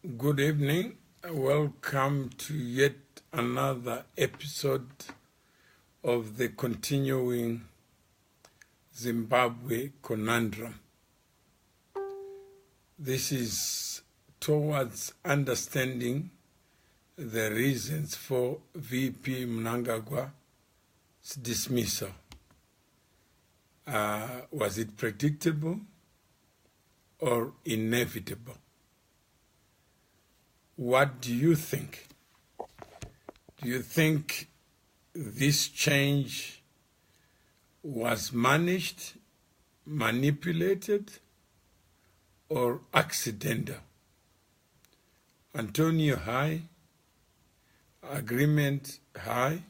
Good evening. Welcome to yet another episode of the continuing Zimbabwe conundrum. This is towards understanding the reasons for VP Mnangagwa's dismissal. Was it predictable or inevitable? What do you think? Do you think this change was managed, manipulated, or accidental? Antonio high, agreement high.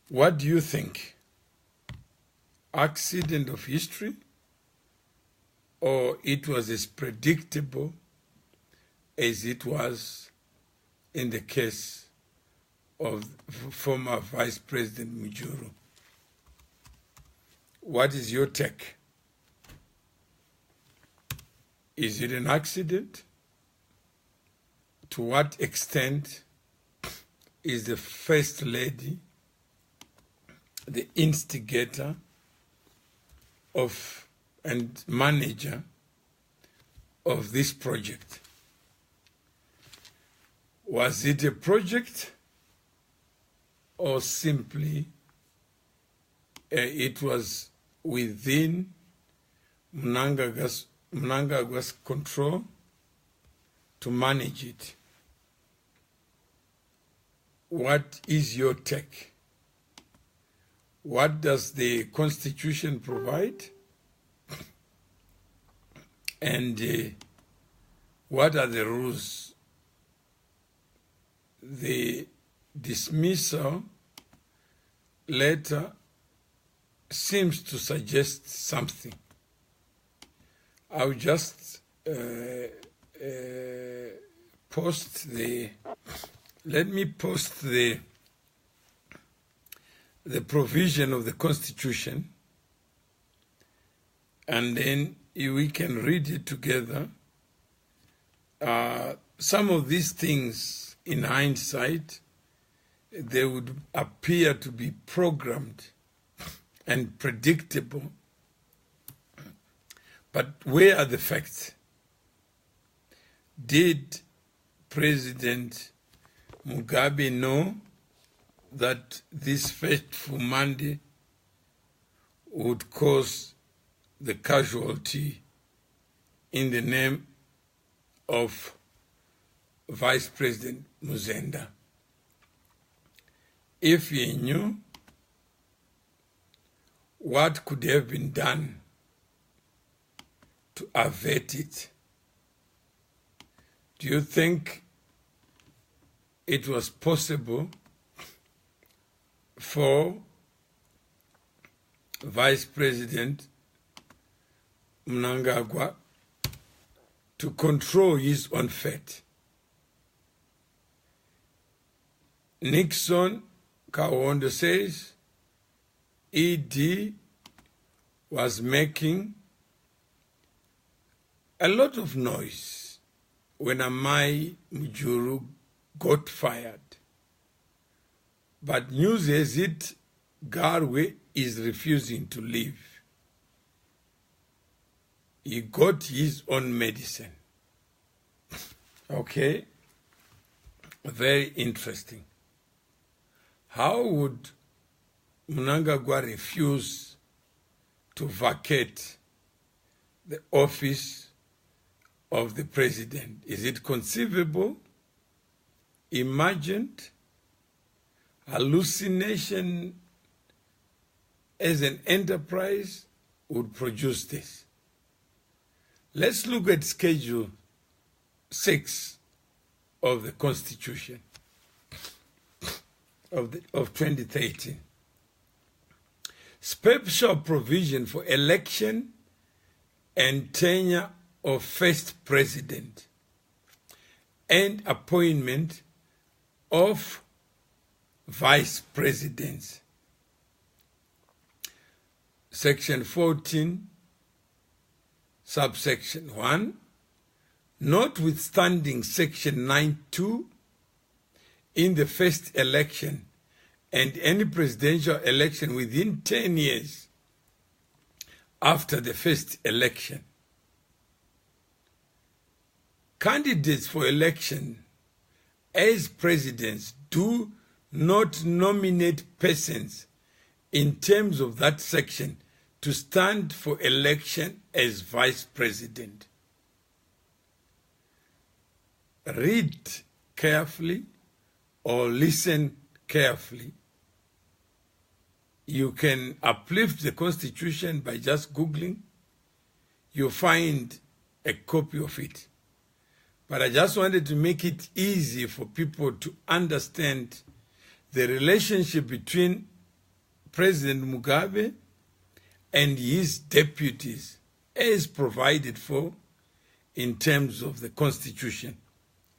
What do you think? Accident of history, or it was as predictable as it was in the case of former Vice President Mujuru? What is your take? Is it an accident? To what extent is the First Lady the instigator of and manager of this project? Was it a project, or simply it was within Mnangagwa's control to manage it? What is your take? What does the Constitution provide? And what are the rules? The dismissal letter seems to suggest something. I'll just let me post the provision of the Constitution, and then we can read it together. Some of these things, in hindsight, they would appear to be programmed and predictable. But where are the facts? Did President Mugabe know that this fateful Monday would cause the casualty in the name of Vice President Muzenda? If he knew, what could have been done to avert it? Do you think it was possible for Vice President Mnangagwa to control his own fate? Nixon Kawondo says ED was making a lot of noise when Amai Mujuru got fired. But news has it Garwe is refusing to leave. He got his own medicine. Okay? Very interesting. How would Mnangagwa refuse to vacate the office of the president? Is it conceivable, imagined, hallucination as an enterprise would produce this? Let's look at Schedule 6 of the Constitution of 2013. Special provision for election and tenure of first president and appointment of vice presidents. Section 14, subsection 1, notwithstanding Section 9(2), in the first election and any presidential election within 10 years after the first election, candidates for election as presidents do not nominate persons in terms of that section to stand for election as vice president. Read carefully or listen carefully. You can uplift the Constitution by just Googling. You'll find a copy of it. But I just wanted to make it easy for people to understand the relationship between President Mugabe and his deputies as provided for in terms of the Constitution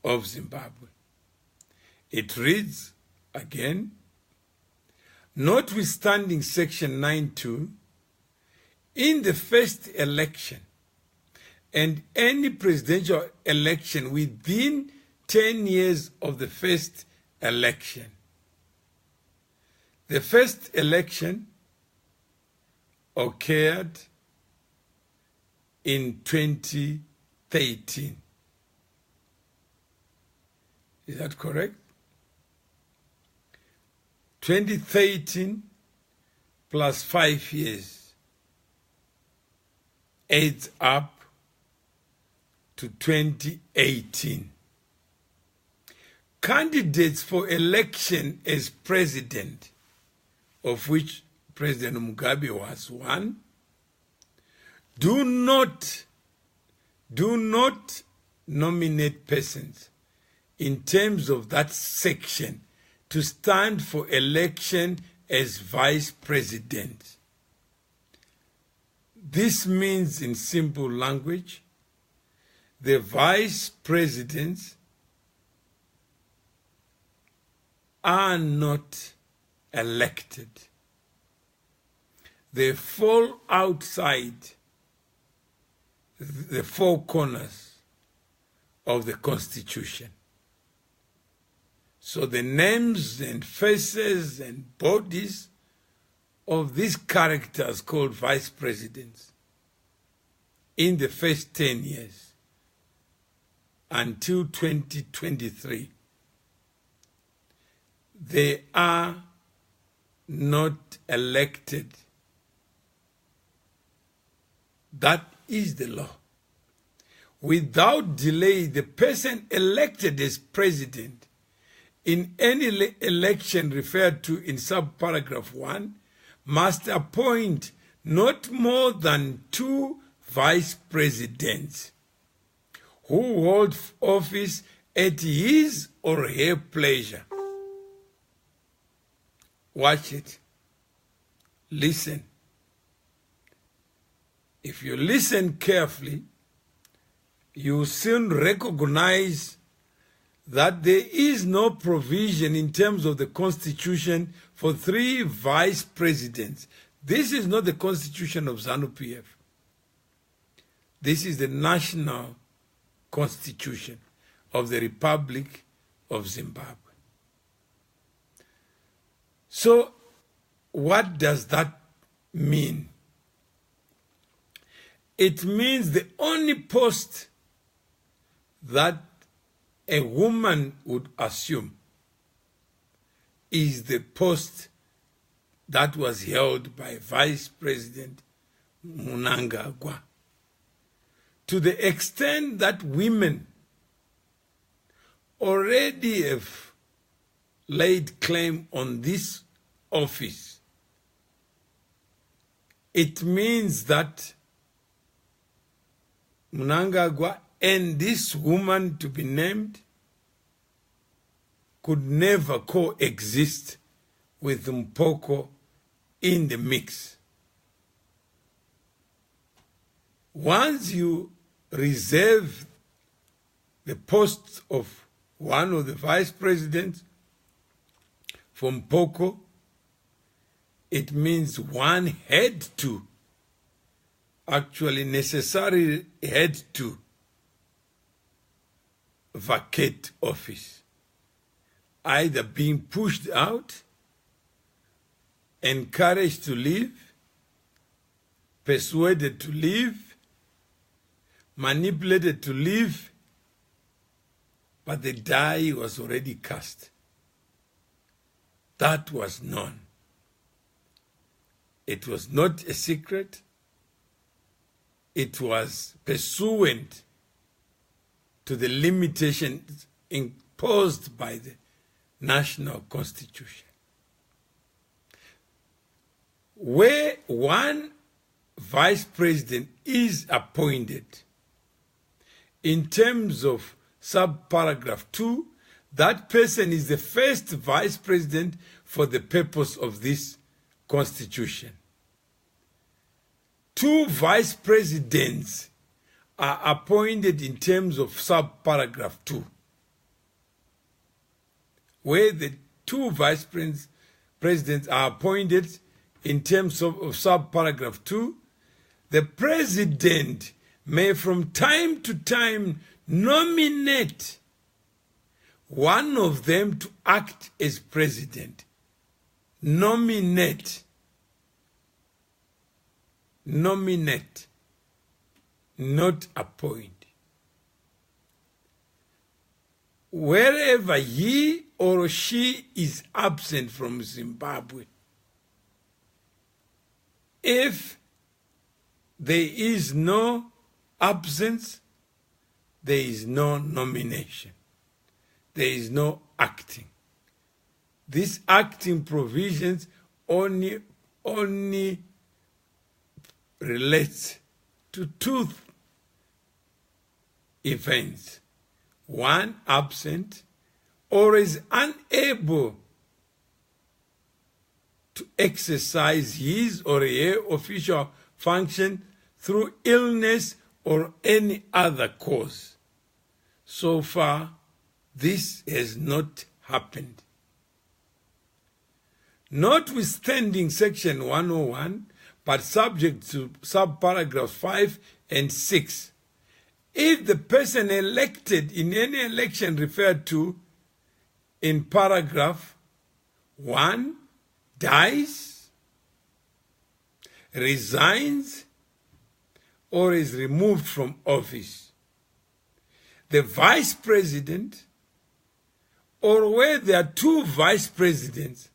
of Zimbabwe. It reads again, notwithstanding Section 9(2), in the first election and any presidential election within 10 years of the first election. The first election occurred in 2013. Is that correct? 2013 plus 5 years adds up to 2018. Candidates for election as president, of which President Mugabe was one, do not nominate persons in terms of that section to stand for election as vice president. This means, in simple language, the vice presidents are not elected. They fall outside the four corners of the Constitution. So the names and faces and bodies of these characters called vice presidents in the first 10 years until 2023, they are not elected. That is the law. Without delay, the person elected as president in any election referred to in subparagraph 1 must appoint not more than 2 vice presidents who hold office at his or her pleasure. Watch it. Listen. If you listen carefully, you soon recognize that there is no provision in terms of the Constitution for 3 vice presidents. This is not the Constitution of ZANU-PF. This is the National Constitution of the Republic of Zimbabwe. So, what does that mean? It means the only post that a woman would assume is the post that was held by Vice President Mnangagwa. To the extent that women already have laid claim on this office, it means that Mnangagwa and this woman to be named could never coexist with Mpoko in the mix. Once you reserve the post of one of the vice presidents for Mpoko, it means one had to, actually necessarily had to, vacate office, either being pushed out, encouraged to leave, persuaded to leave, manipulated to leave, but the die was already cast. That was known. It was not a secret. It was pursuant to the limitations imposed by the national constitution. Where one vice president is appointed, in terms of subparagraph 2, that person is the first vice president for the purpose of this constitution. 2 vice presidents are appointed in terms of subparagraph 2, where the 2 vice presidents are appointed in terms of subparagraph 2, the president may from time to time nominate one of them to act as president. Nominate. Nominate, not appoint. Wherever he or she is absent from Zimbabwe, if there is no absence, there is no nomination. There is no acting. These acting provisions only relates to 2 events. 1, absent, or is unable to exercise his or her official function through illness or any other cause. So far, this has not happened. Notwithstanding Section 101, but subject to subparagraphs 5 and 6, if the person elected in any election referred to in paragraph 1 dies, resigns, or is removed from office, the vice president, or where there are 2 vice presidents,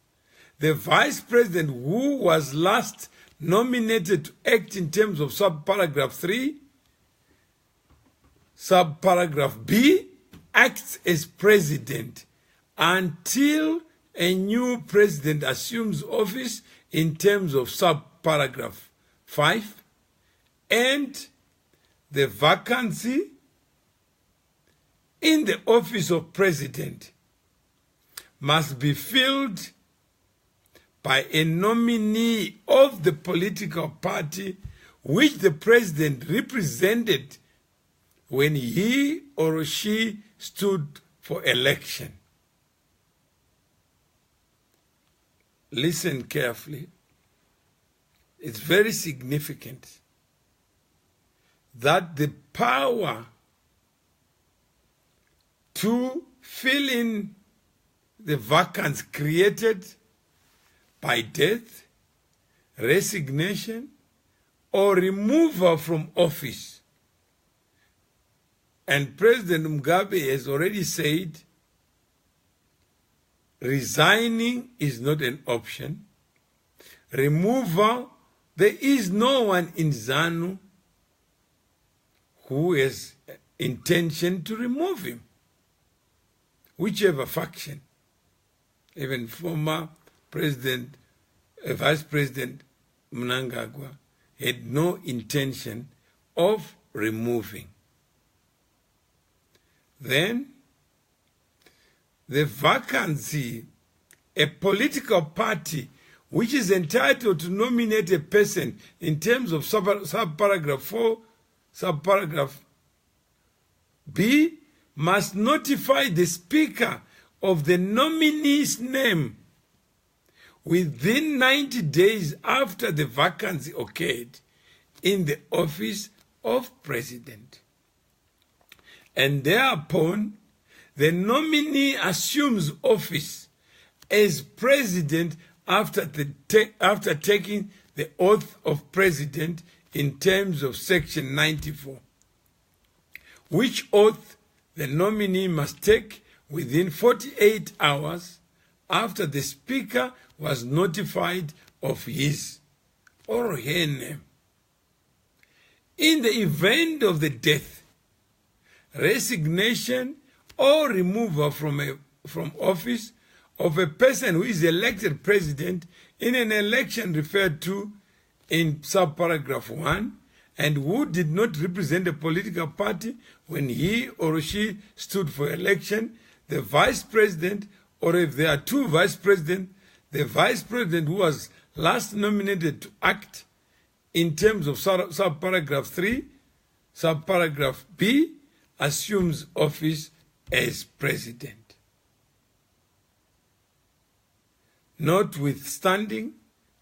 the vice president who was last nominated to act in terms of subparagraph 3, subparagraph B, acts as president until a new president assumes office in terms of subparagraph 5, and the vacancy in the office of president must be filled by a nominee of the political party which the president represented when he or she stood for election. Listen carefully. It's very significant that the power to fill in the vacancy created by death, resignation, or removal from office. And President Mugabe has already said resigning is not an option. Removal, there is no one in ZANU who has intention to remove him, whichever faction. Even former Vice President Mnangagwa had no intention of removing. Then, the vacancy, a political party which is entitled to nominate a person in terms of subparagraph 4, subparagraph B, must notify the Speaker of the nominee's name within 90 days after the vacancy occurred in the office of president. And thereupon, the nominee assumes office as president after taking the oath of president in terms of Section 94, which oath the nominee must take within 48 hours after the Speaker was notified of his or her name. In the event of the death, resignation, or removal from office of a person who is elected president in an election referred to in subparagraph 1 and who did not represent a political party when he or she stood for election, the vice president, or if there are two vice presidents, the vice president who was last nominated to act in terms of subparagraph 3, subparagraph B, assumes office as president. Notwithstanding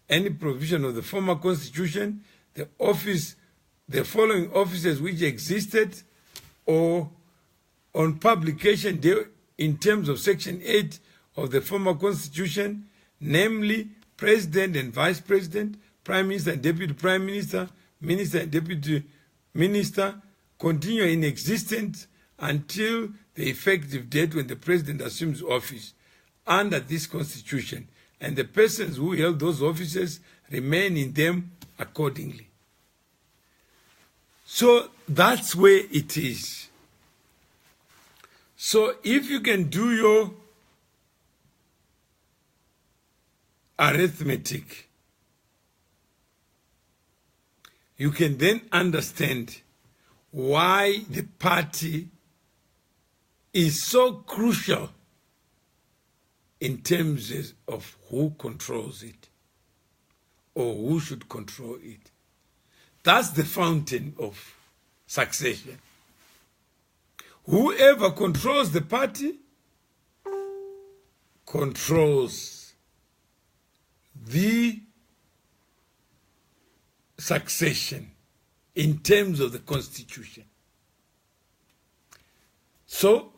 any provision of the former constitution, the following offices which existed or on publication in terms of Section 8 of the former constitution, namely President and Vice President, Prime Minister and Deputy Prime Minister, Minister and Deputy Minister, continue in existence until the effective date when the President assumes office under this constitution, and the persons who held those offices remain in them accordingly. So that's where it is. So if you can do your arithmetic, you can then understand why the party is so crucial in terms of who controls it or who should control it. That's the fountain of succession. Whoever controls the party controls the succession in terms of the constitution. So,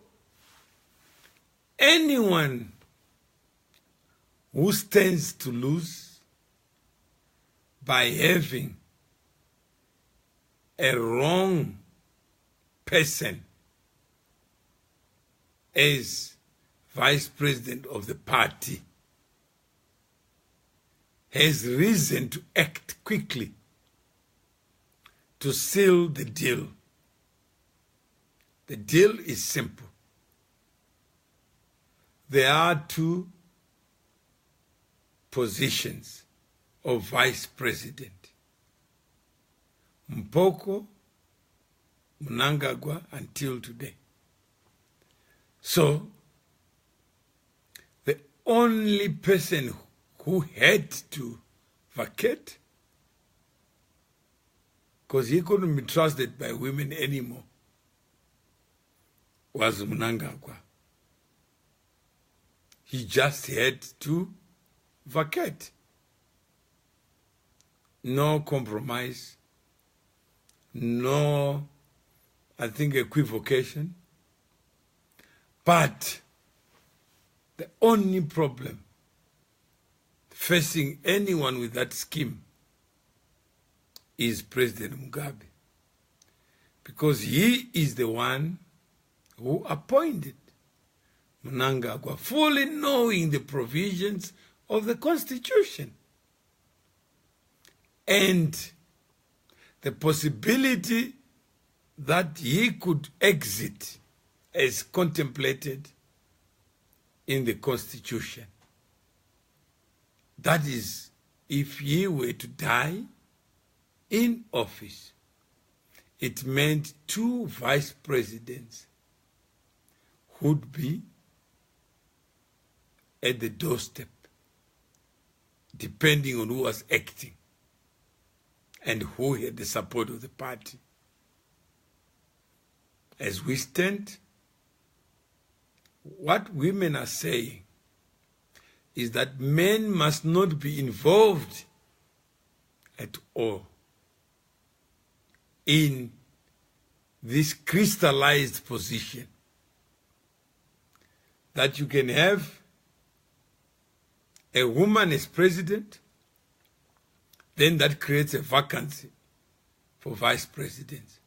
anyone who stands to lose by having a wrong person as vice president of the party has reason to act quickly to seal the deal. The deal is simple. There are two positions of vice president. Mpoko, Mnangagwa until today. So, the only person who had to vacate, because he couldn't be trusted by women anymore, was Mnangagwa. He just had to vacate. No compromise, no, I think, equivocation. But the only problem facing anyone with that scheme is President Mugabe, because he is the one who appointed Mnangagwa, fully knowing the provisions of the Constitution and the possibility that he could exit as contemplated in the Constitution. That is, if he were to die in office, it meant two vice presidents would be at the doorstep, depending on who was acting and who had the support of the party. As we stand, what women are saying is that men must not be involved at all in this crystallized position that you can have a woman as president, then that creates a vacancy for vice presidents.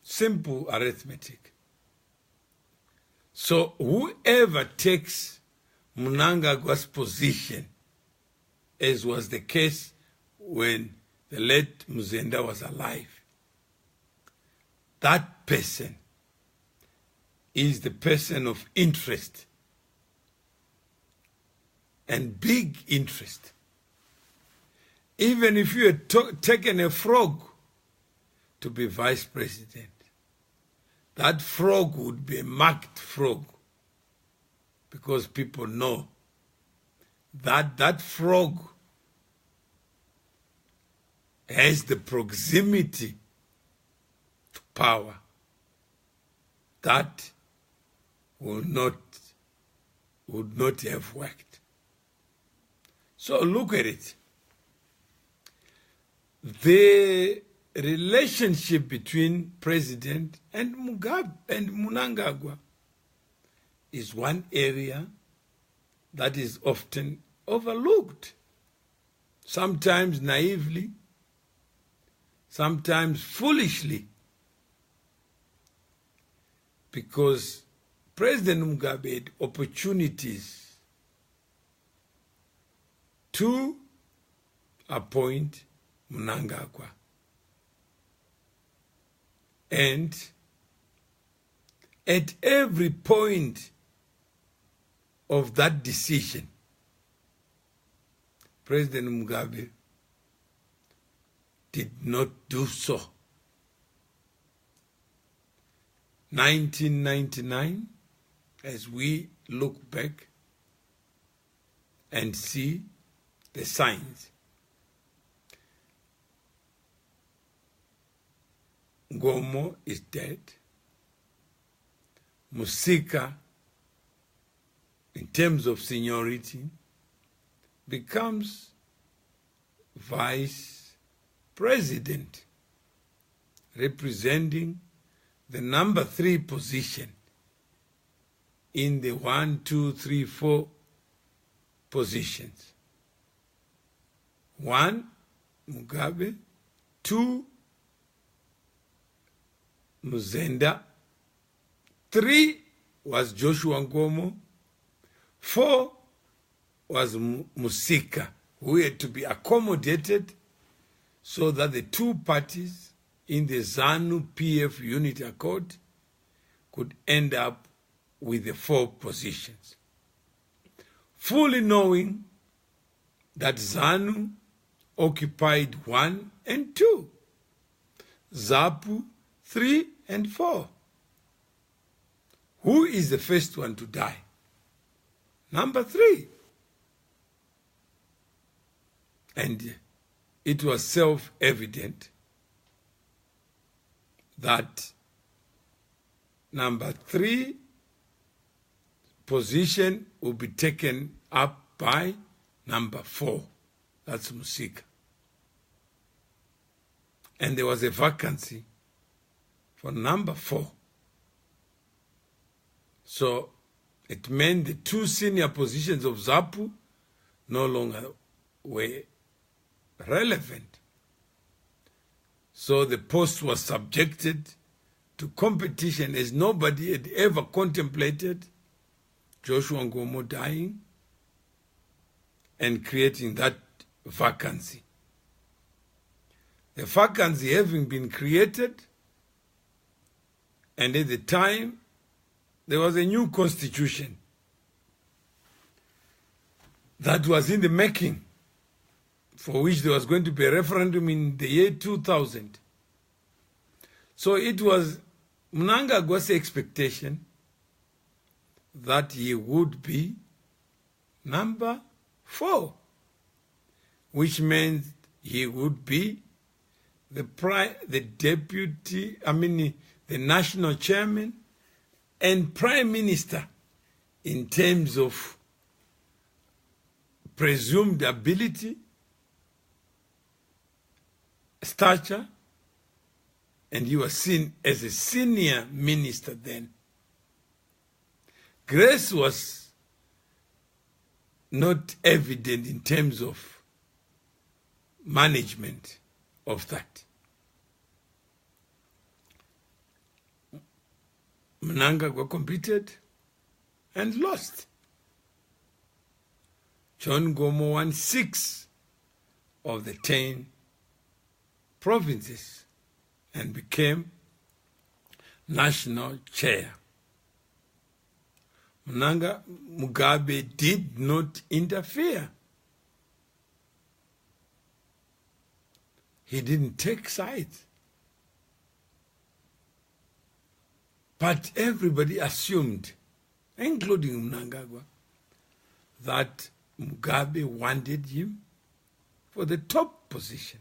Simple arithmetic. So whoever takes Mnangagwa's position, as was the case when the late Muzenda was alive, that person is the person of interest, and big interest. Even if you had taken a frog to be vice president, that frog would be a marked frog, because people know that that frog has the proximity to power. That would not have worked. So look at it. The relationship between President and Mugabe and Mnangagwa is one area that is often overlooked, sometimes naively, sometimes foolishly, because President Mugabe had opportunities to appoint Mnangagwa. And at every point of that decision, President Mugabe did not do so. 1999, as we look back and see the signs, Ngomo is dead. Musika, in terms of seniority, becomes vice president, representing the number 3 position in the 1, 2, 3, 4 positions. 1, Mugabe. 2, Muzenda. 3 was Joshua Ngomo. 4 was Musika, who had to be accommodated so that the two parties in the ZANU-PF unity accord could end up with the 4 positions. Fully knowing that ZANU occupied 1 and 2, ZAPU 3 and 4. Who is the first one to die? Number 3. And it was self-evident that number 3 position will be taken up by number 4. That's Musika. And there was a vacancy for number 4. So it meant the 2 senior positions of ZAPU no longer were relevant. So the post was subjected to competition as nobody had ever contemplated Joshua Ngomo dying and creating that vacancy. The vacancy having been created, and at the time there was a new constitution that was in the making, for which there was going to be a referendum in the year 2000. So it was Mnangagwa's expectation that he would be number 4, which meant he would be the national chairman and prime minister in terms of presumed ability, stature, and he was seen as a senior minister then. grace was not evident in terms of management of that. Mnangagwa competed and lost. John Gomo won 6 of the 10 provinces and became national chair. Mugabe did not interfere. He didn't take sides. But everybody assumed, including Mnangagwa, that Mugabe wanted him for the top position.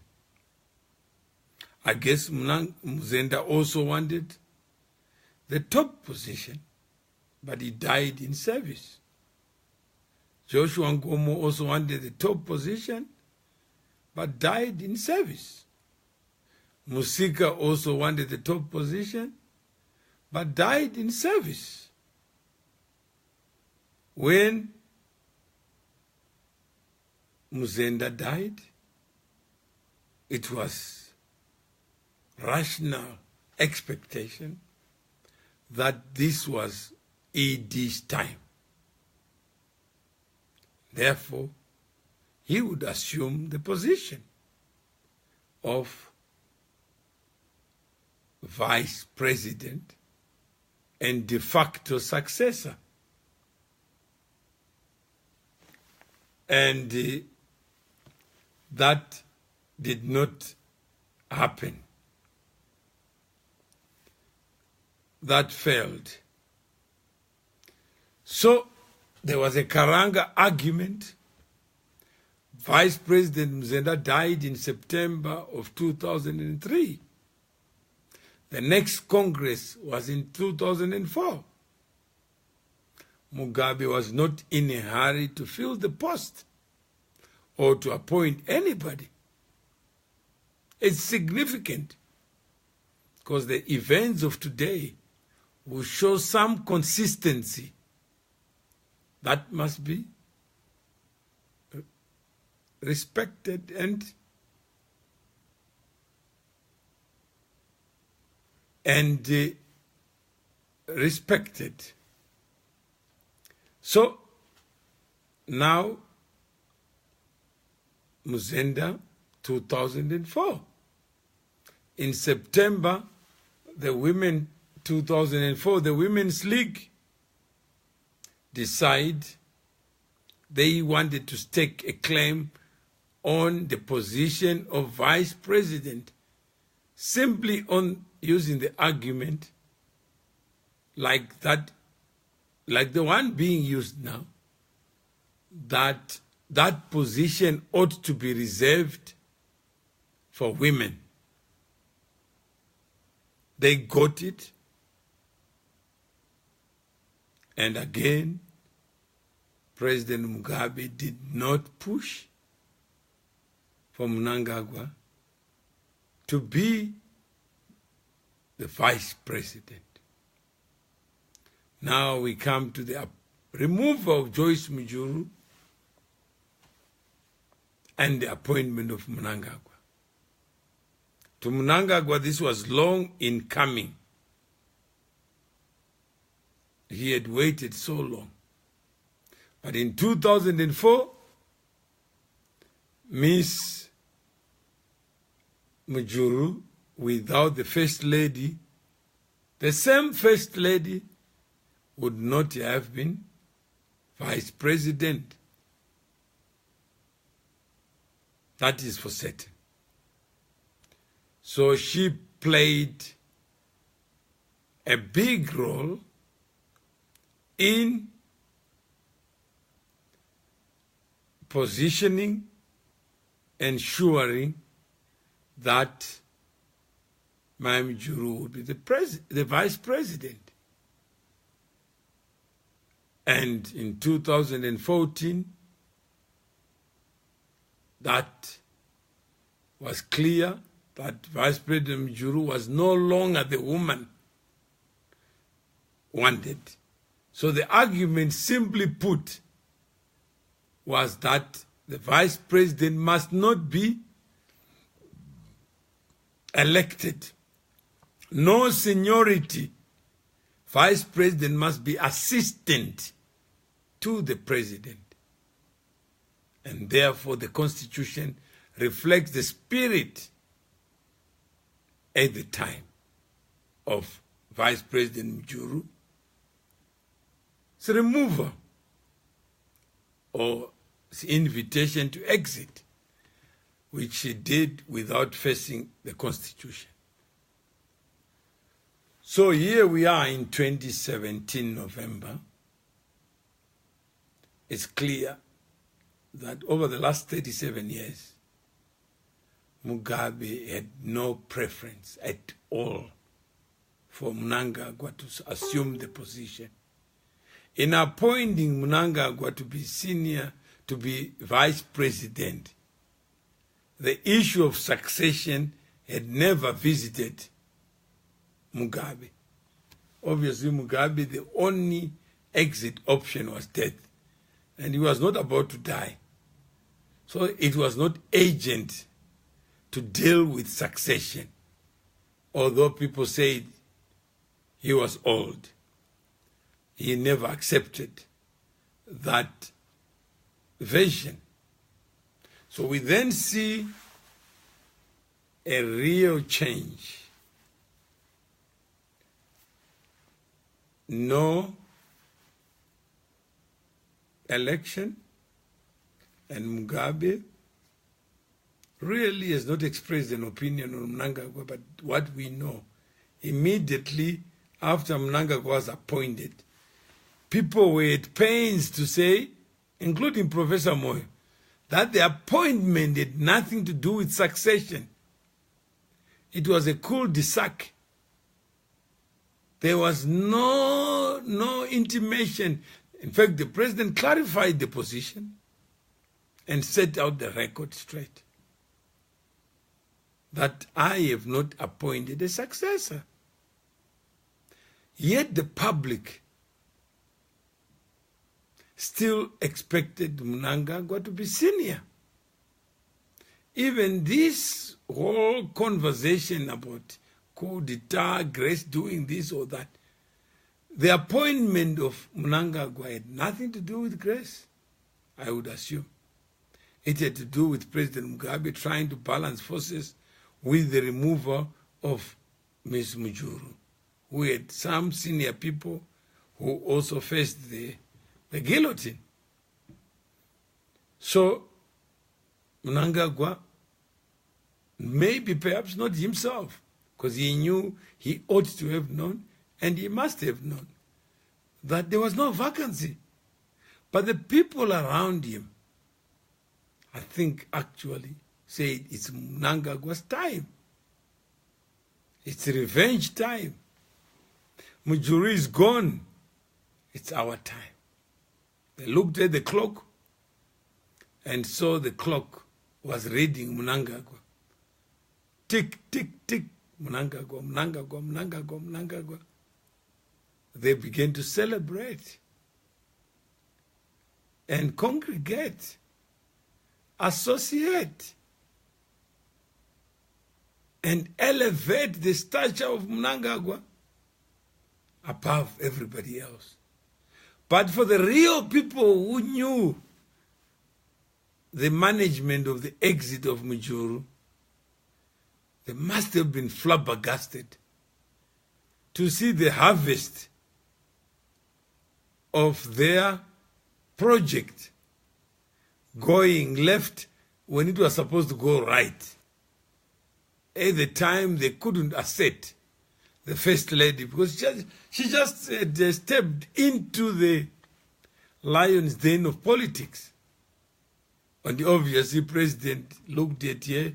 I guess Muzenda also wanted the top position, but he died in service. Joshua Nkomo also wanted the top position, but died in service. Musika also wanted the top position, but died in service. When Muzenda died, it was rational expectation that this was ED's time. Therefore, he would assume the position of vice president and de facto successor. And that did not happen. That failed. So there was a Karanga argument. Vice President Mzenda died in September of 2003. The next Congress was in 2004. Mugabe was not in a hurry to fill the post or to appoint anybody. It's significant because the events of today will show some consistency that must be respected and respected. So now Muzenda 2004. In September, the women 2004, the Women's League decide they wanted to stake a claim on the position of vice president, simply on using the argument like that, like the one being used now, that that position ought to be reserved for women. They got it. And again, President Mugabe did not push for Mnangagwa to be the vice president. Now we come to the removal of Joyce Mujuru and the appointment of Mnangagwa. To Mnangagwa, this was long in coming. He had waited so long. But in 2004, Miss Mujuru, without the First Lady, the same First Lady would not have been Vice President. That is for certain. So she played a big role in positioning, ensuring that Mame Mujuru would be the vice president. And in 2014, that was clear that Vice President Mujuru was no longer the woman wanted. So the argument, simply put, was that the vice president must not be elected. No seniority. Vice president must be assistant to the president. And therefore the Constitution reflects the spirit at the time of Vice President Mujuru. It's a removal or invitation to exit, which she did without facing the Constitution. So here we are in 2017, November. It's clear that over the last 37 years, Mugabe had no preference at all for Mnangagwa to assume the position. In appointing Mnangagwa to be senior, to be vice president, the issue of succession had never visited Mugabe. Obviously, Mugabe, the only exit option was death, and he was not about to die. So it was not urgent to deal with succession, although people said he was old. He never accepted that version. So we then see a real change. No election, and Mugabe really has not expressed an opinion on Mnangagwa, but what we know, immediately after Mnangagwa was appointed, people were at pains to say, including Professor Moyo, that the appointment had nothing to do with succession. It was a cul-de-sac. There was no intimation. In fact, the president clarified the position and set out the record straight that I have not appointed a successor. Yet the public still expected Mnangagwa to be senior. Even this whole conversation about coup d'etat, Grace doing this or that, the appointment of Mnangagwa had nothing to do with Grace, I would assume. It had to do with President Mugabe trying to balance forces with the removal of Ms. Mujuru, who had some senior people who also faced the guillotine. So Mnangagwa, maybe perhaps not himself, because he knew he ought to have known, and he must have known, that there was no vacancy. But the people around him, I think, actually said it's Mnangagwa's time. It's revenge time. Mujuru is gone. It's our time. They looked at the clock and saw the clock was reading Mnangagwa. Tick, tick, tick. Mnangagwa, Mnangagwa, Mnangagwa, Mnangagwa. They began to celebrate and congregate, associate, and elevate the stature of Mnangagwa above everybody else. But for the real people who knew the management of the exit of Mujuru, they must have been flabbergasted to see the harvest of their project going left when it was supposed to go right. At the time, they couldn't assert the First Lady because she just stepped into the lion's den of politics. And obviously, President looked at her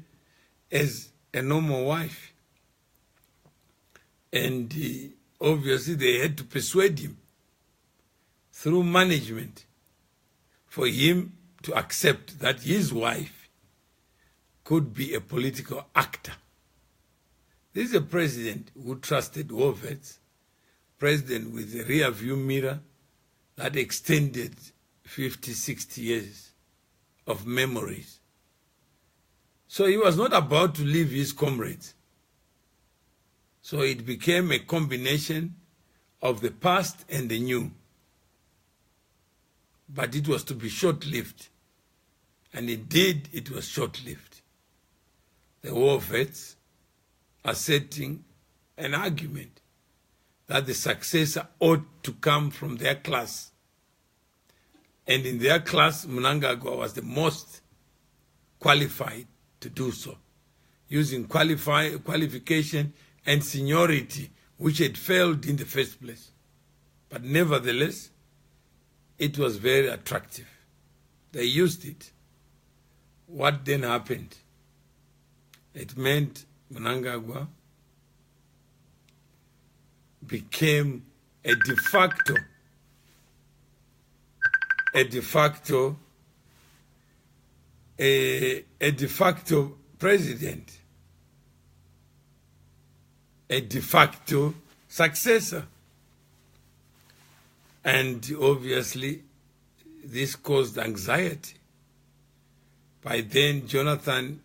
as a normal wife. And obviously, they had to persuade him through management for him to accept that his wife could be a political actor. This is a president who trusted war vets, president with a rear view mirror, that extended 50, 60 years of memories. So he was not about to leave his comrades. So it became a combination of the past and the new. But it was to be short-lived. And indeed, it was short-lived. The war vets are setting an argument that the successor ought to come from their class. And in their class, Mnangagwa was the most qualified to do so, using qualification and seniority, which had failed in the first place. But nevertheless, it was very attractive. They used it. What then happened? It meant Mnangagwa became a de facto president, a de facto successor. And obviously, this caused anxiety. By then, Jonathan,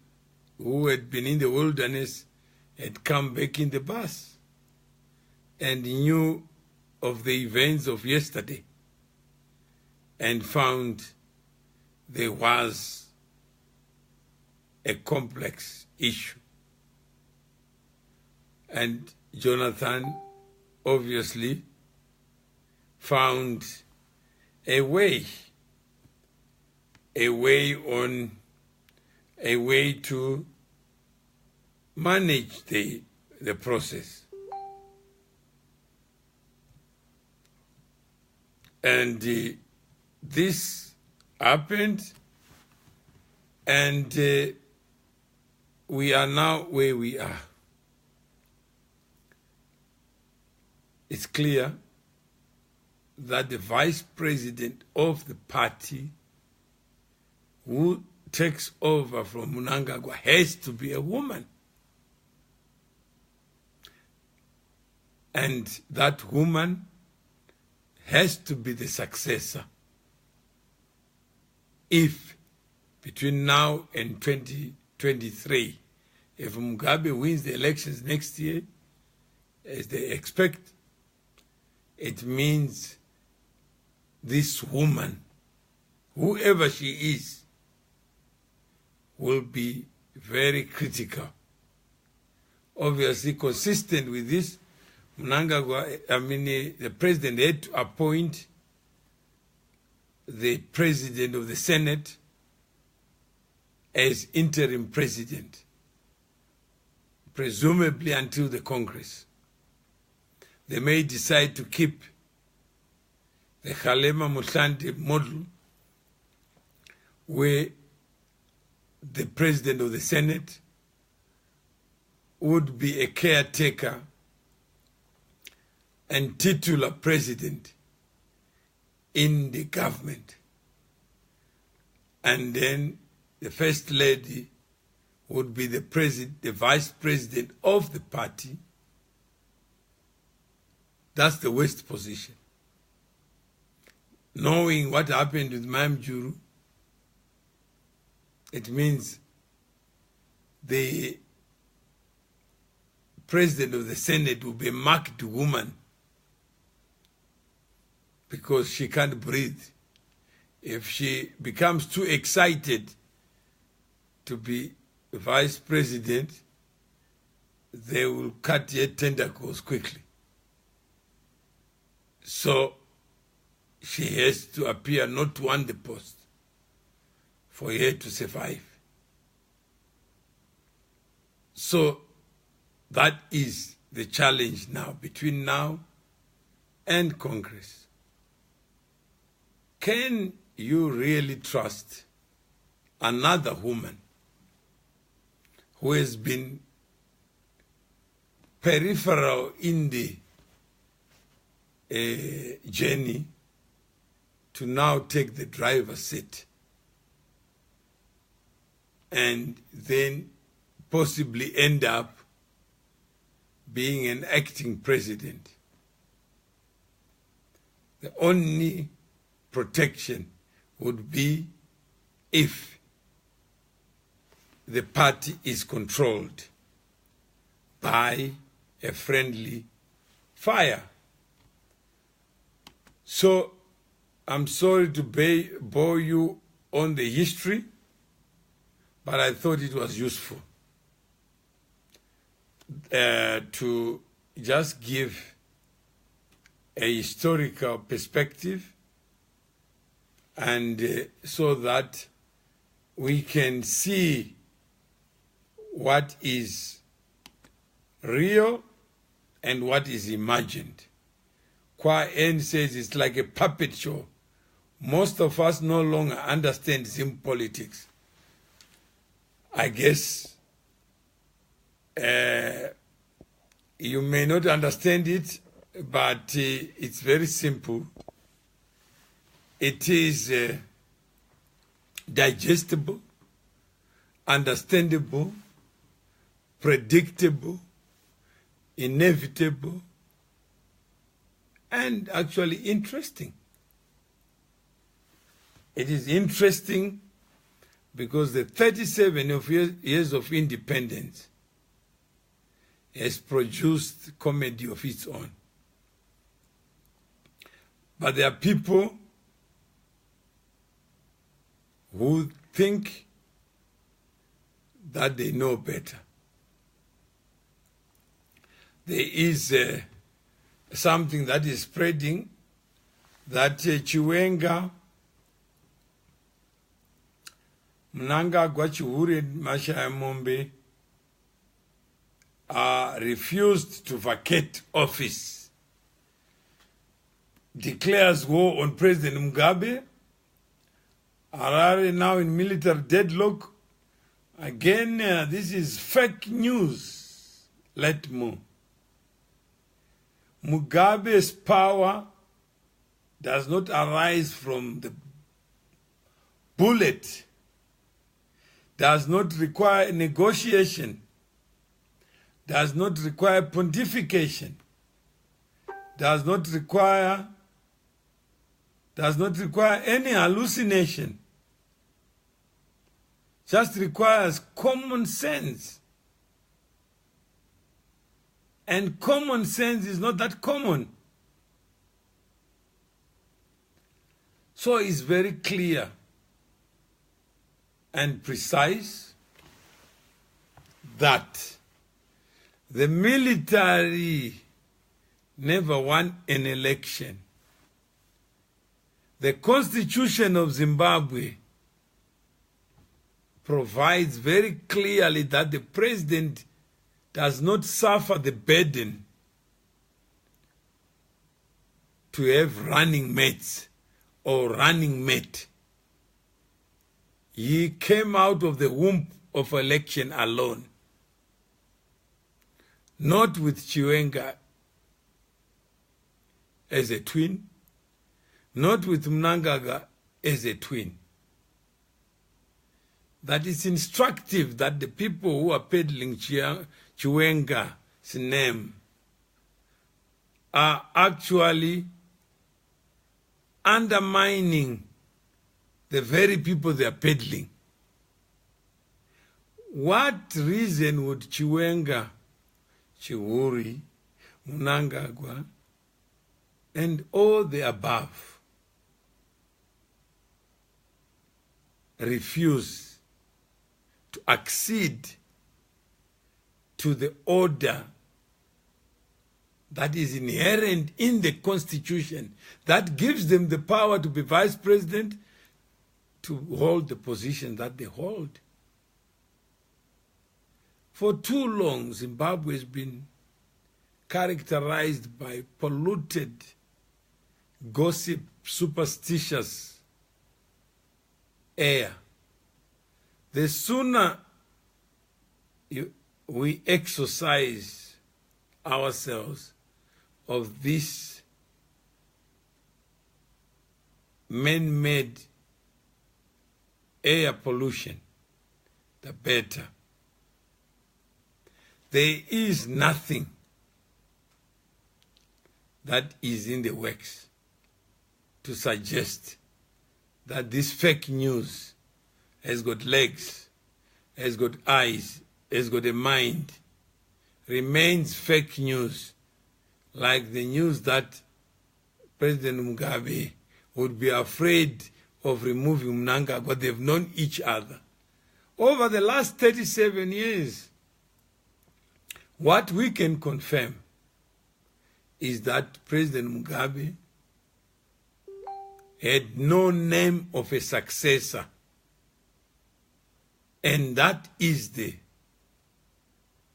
who had been in the wilderness, had come back in the bus and knew of the events of yesterday and found there was a complex issue. And Jonathan obviously found a way to manage the process. And this happened, and we are now where we are. It's clear that the vice president of the party who takes over from Mnangagwa has to be a woman. And that woman has to be the successor. If between now and 2023, if Mugabe wins the elections next year, as they expect, it means this woman, whoever she is, will be very critical. Obviously, consistent with this, Mnangagwa, the president had to appoint the president of the Senate as interim president, presumably until the Congress. They may decide to keep the Kgalema Motlanthe model, where the president of the Senate would be a caretaker and titular president in the government. And then the first lady would be the vice president of the party. That's the worst position. Knowing what happened with Mamjuru, it means the president of the Senate will be a marked woman because she can't breathe. If she becomes too excited to be vice president, they will cut her tentacles quickly. So she has to appear not to want the post for her to survive. So that is the challenge now, between now and Congress. Can you really trust another woman who has been peripheral in the journey to now take the driver's seat and then possibly end up being an acting president? The only protection would be if the party is controlled by a friendly fire. So I'm sorry to bore you on the history, but I thought it was useful to just give a historical perspective, and so that we can see what is real and what is imagined. Kwa N says it's like a puppet show. Most of us no longer understand Zim politics. I guess you may not understand it, but it's very simple. It is digestible, understandable, predictable, inevitable, and actually interesting. It is interesting because the 37 years of independence has produced comedy of its own. But there are people who think that they know better. There is something that is spreading that Chiwenga, Mnangagwa, Chihure, Mashaya Mombe refused to vacate office, declares war on President Mugabe. Harare now in military deadlock. Again, this is fake news. Let me. Mugabe's power does not arise from the bullet, does not require negotiation, does not require pontification, does not require any hallucination, just requires common sense. And common sense is not that common. So it's very clear and precise that the military never won an election. The Constitution of Zimbabwe provides very clearly that the president does not suffer the burden to have running mates or running mate. He came out of the womb of election alone, not with Chiwenga as a twin, not with Mnangagwa as a twin. That is instructive that the people who are peddling Chiwenga's name are actually undermining the very people they are peddling. What reason would Chiwenga, Chihure, Mnangagwa, and all the above refuse to accede to the order that is inherent in the Constitution that gives them the power to be vice president, to hold the position that they hold? For too long, Zimbabwe has been characterized by polluted, gossip, superstitious air. The sooner we exercise ourselves of this man-made air pollution, the better. There is nothing that is in the works to suggest that this fake news has got legs, has got eyes, has got a mind, remains fake news, like the news that President Mugabe would be afraid of removing Mnangagwa. They've known each other over the last 37 years. What we can confirm is that President Mugabe had no name of a successor, and that is the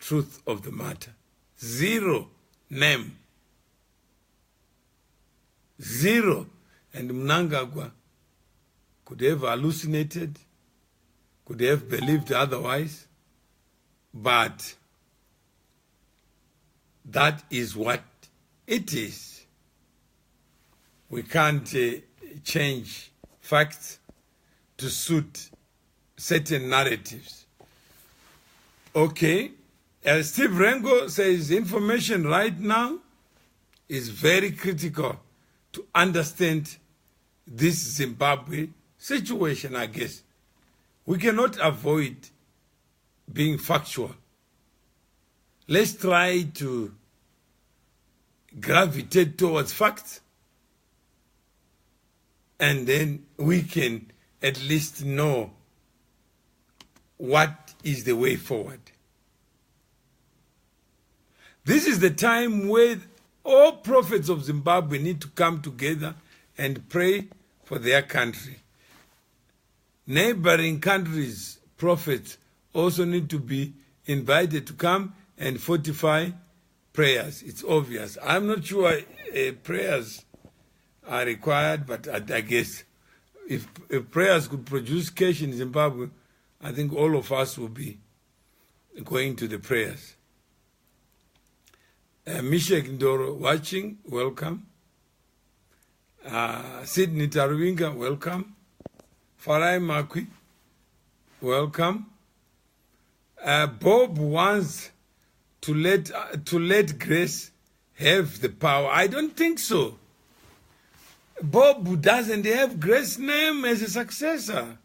truth of the matter. Zero name. Zero. And Mnangagwa could have hallucinated, could have believed otherwise, but that is what it is. We can't change facts to suit certain narratives. Okay, Steve Rengo says information right now is very critical to understand this Zimbabwe situation, I guess. We cannot avoid being factual. Let's try to gravitate towards facts, and then we can at least know what is the way forward. This is the time where all prophets of Zimbabwe need to come together and pray for their country. Neighboring countries' prophets also need to be invited to come and fortify prayers. It's obvious. I'm not sure prayers are required, but I guess if prayers could produce cash in Zimbabwe, I think all of us will be going to the prayers. Mishek Ndoro watching, welcome. Sydney Tarwinga, welcome. Farai Makwi, welcome. Bob wants to let Grace have the power. I don't think so. Bob doesn't have Grace's name as a successor,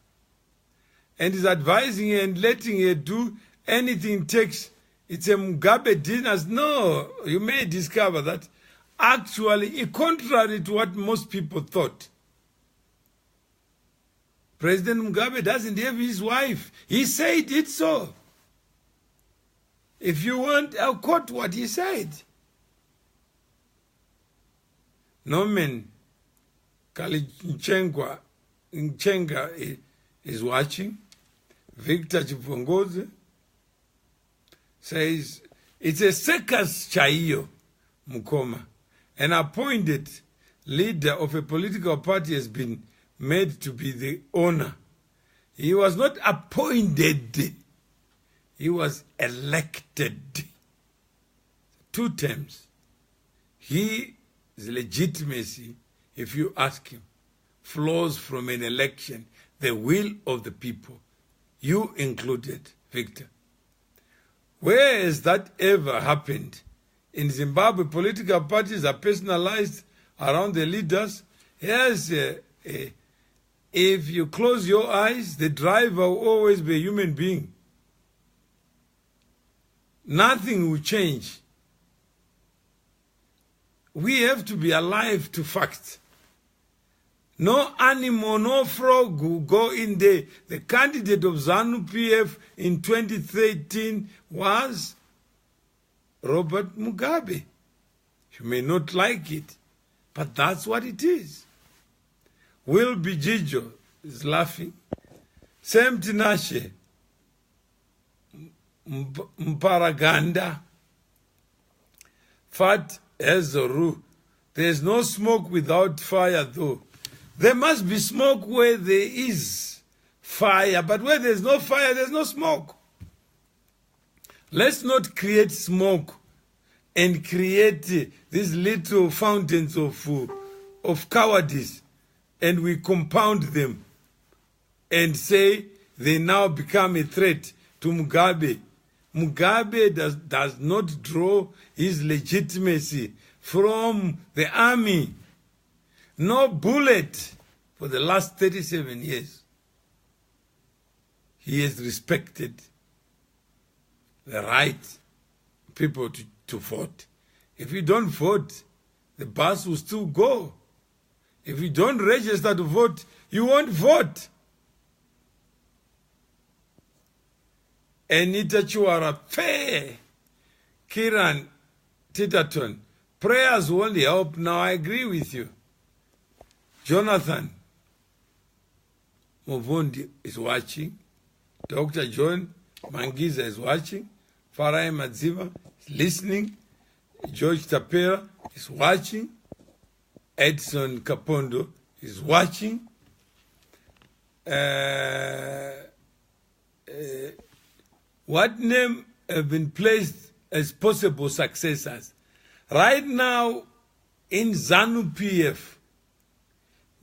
and is advising her and letting her do anything it takes. It's a Mugabe dynasty. No, you may discover that actually, contrary to what most people thought, President Mugabe doesn't have his wife. He said it so. If you want, I'll quote what he said. Norman Kalichenga is watching. Victor Chipongoze says, it's a circus Chaiyo Mukoma. An appointed leader of a political party has been made to be the owner. He was not appointed. He was elected. 2 terms. His legitimacy, if you ask him, flows from an election, the will of the people. You included, Victor. Where has that ever happened? In Zimbabwe, political parties are personalized around the leaders. Yes, if you close your eyes, the driver will always be a human being. Nothing will change. We have to be alive to facts. No animal, no frog will go in there. The candidate of ZANU-PF in 2013 was Robert Mugabe. You may not like it, but that's what it is. Will Bijijo is laughing. Sam Tinashe, Mparaganda, Fat Ezoru. There's no smoke without fire, though. There must be smoke where there is fire, but where there's no fire, there's no smoke. Let's not create smoke and create these little fountains of cowardice, and we compound them and say they now become a threat to Mugabe. Mugabe does not draw his legitimacy from the army. No bullet for the last 37 years, he has respected the right people to vote. If you don't vote, the bus will still go. If you don't register to vote, you won't vote. Anita Chuara, fair. Kiran Titaton, prayers won't help. Now I agree with you. Jonathan Movundi is watching. Dr. John Mangiza is watching. Farai Madziva is listening. George Tapera is watching. Edson Kapondo is watching. What name have been placed as possible successors? Right now, in ZANU-PF,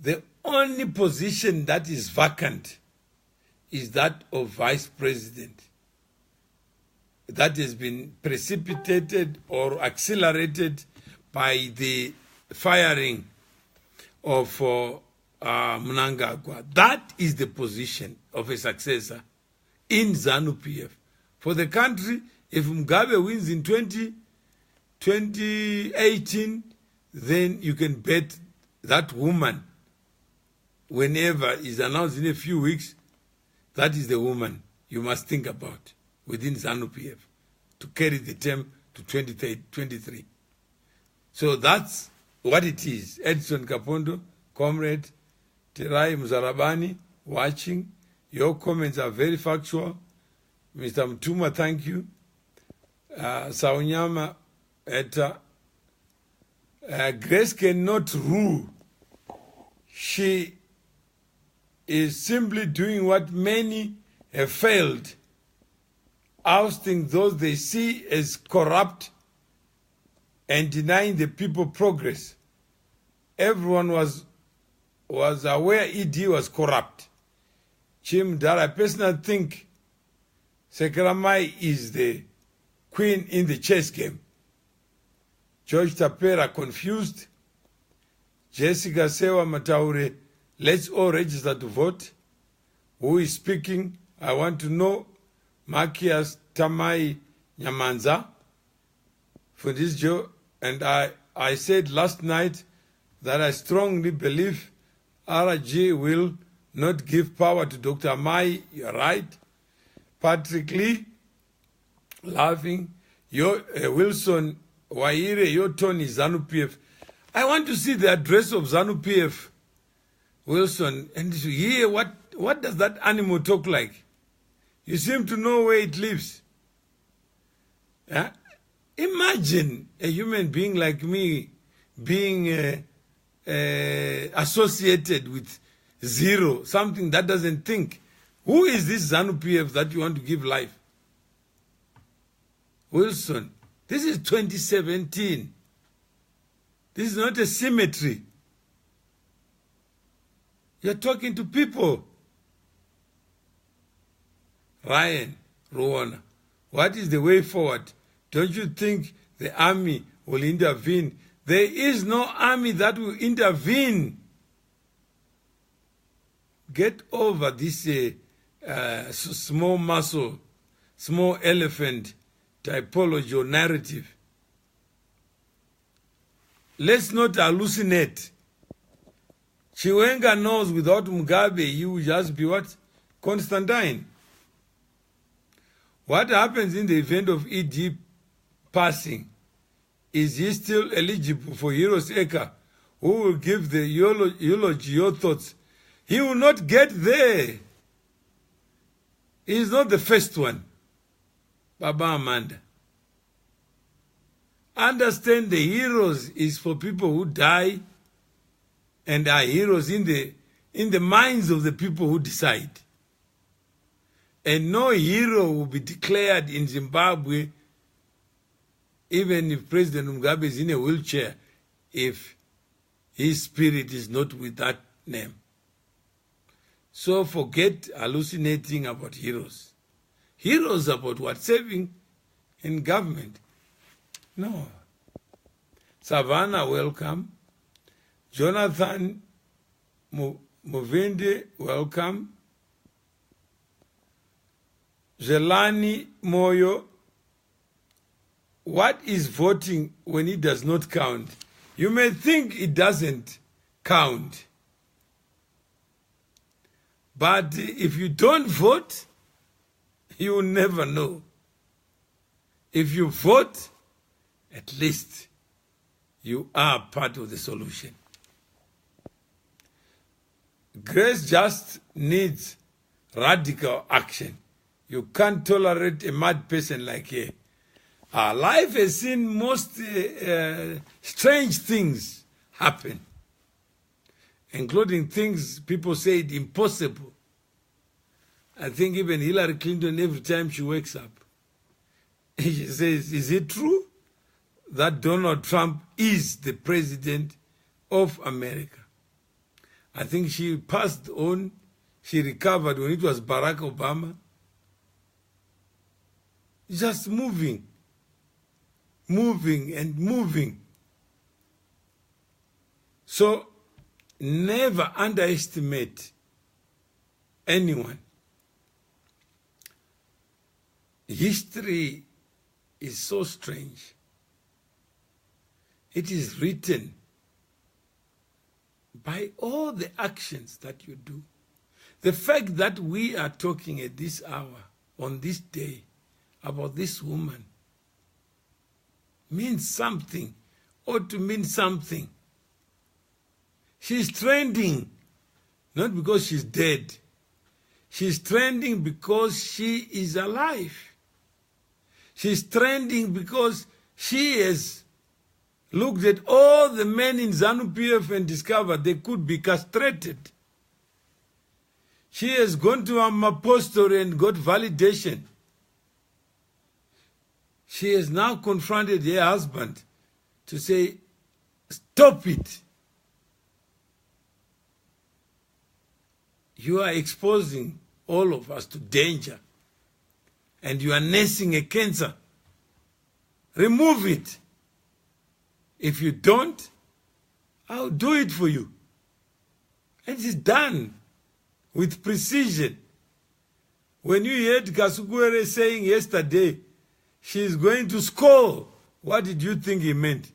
the only position that is vacant is that of vice president. That has been precipitated or accelerated by the firing of Mnangagwa. That is the position of a successor in ZANU-PF. For the country, if Mugabe wins in 2018, then you can bet that woman, whenever is announced in a few weeks, that is the woman you must think about within ZANU-PF to carry the term to 2023. So that's what it is. Edson Kapondo, Comrade, Terai Muzarabani, watching. Your comments are very factual. Mr. Mtuma, thank you. Saunyama, Grace cannot rule. She is simply doing what many have failed, ousting those they see as corrupt and denying the people progress. Everyone was aware ED was corrupt. Chim Dar, I personally think Sekramai is the queen in the chess game. George Tapera confused. Jessica Sewa Mataure, let's all register to vote. Who is speaking? I want to know. Makias Tamai Nyamanza. For this Joe, and I said last night that I strongly believe RG will not give power to Dr. Mai. You're right. Patrick Lee, laughing. Wilson Waire, your tone is ZANU-PF. I want to see the address of ZANU-PF, Wilson, and to hear what does that animal talk like. You seem to know where it lives. Yeah? Imagine a human being like me being associated with zero, something that doesn't think. Who is this ZANU-PF that you want to give life? Wilson, this is 2017. This is not a symmetry. You're talking to people. Ryan, Rwanda, what is the way forward? Don't you think the army will intervene? There is no army that will intervene. Get over this small muscle, small elephant typology or narrative. Let's not hallucinate. Chiwenga knows without Mugabe, you will just be what? Constantine. What happens in the event of ED passing? Is he still eligible for Heroes Acre? Who will give the eulogy, your thoughts? He will not get there. He is not the first one. Baba Amanda. Understand the heroes is for people who die and are heroes in the minds of the people who decide. And no hero will be declared in Zimbabwe even if President Mugabe is in a wheelchair, if his spirit is not with that name. So forget hallucinating about heroes. Heroes about what? Serving in government. No. Savannah, welcome. Jonathan Muvindi, welcome. Zelani Moyo, what is voting when it does not count? You may think it doesn't count. But if you don't vote, you will never know. If you vote, at least you are part of the solution. Grace just needs radical action. You can't tolerate a mad person like her. Our life has seen most strange things happen, including things people said impossible. I think even Hillary Clinton, every time she wakes up, she says, is it true that Donald Trump is the president of America? I think she passed on, she recovered when it was Barack Obama. Just moving and moving. So never underestimate anyone. History is so strange. It is written by all the actions that you do. The fact that we are talking at this hour, on this day, about this woman means something, ought to mean something. She's trending, not because she's dead. She's trending because she is alive. She's trending because she has looked at all the men in ZANU-PF and discovered they could be castrated. She has gone to Mapostori and got validation. She has now confronted her husband to say, stop it. You are exposing all of us to danger. And you are nursing a cancer. Remove it. If you don't, I'll do it for you. And it's done with precision. When you heard Kasugwere saying yesterday, she's going to score, what did you think he meant?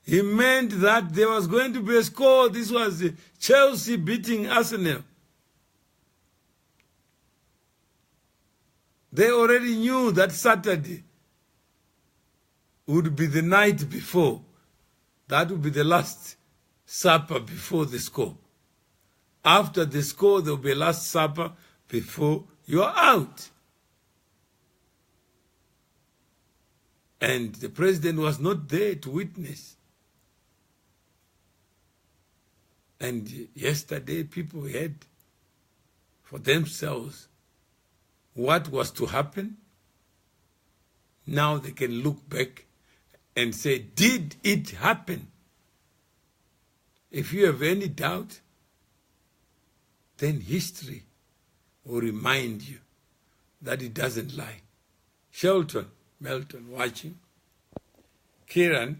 He meant that there was going to be a score. This was Chelsea beating Arsenal. They already knew that Saturday would be the night before. That would be the last supper before the score. After the score, there will be a last supper before you are out. And the president was not there to witness. And yesterday, people heard for themselves what was to happen. Now they can look back and say, did it happen? If you have any doubt, then history will remind you that it doesn't lie. Melton, watching. Kiran,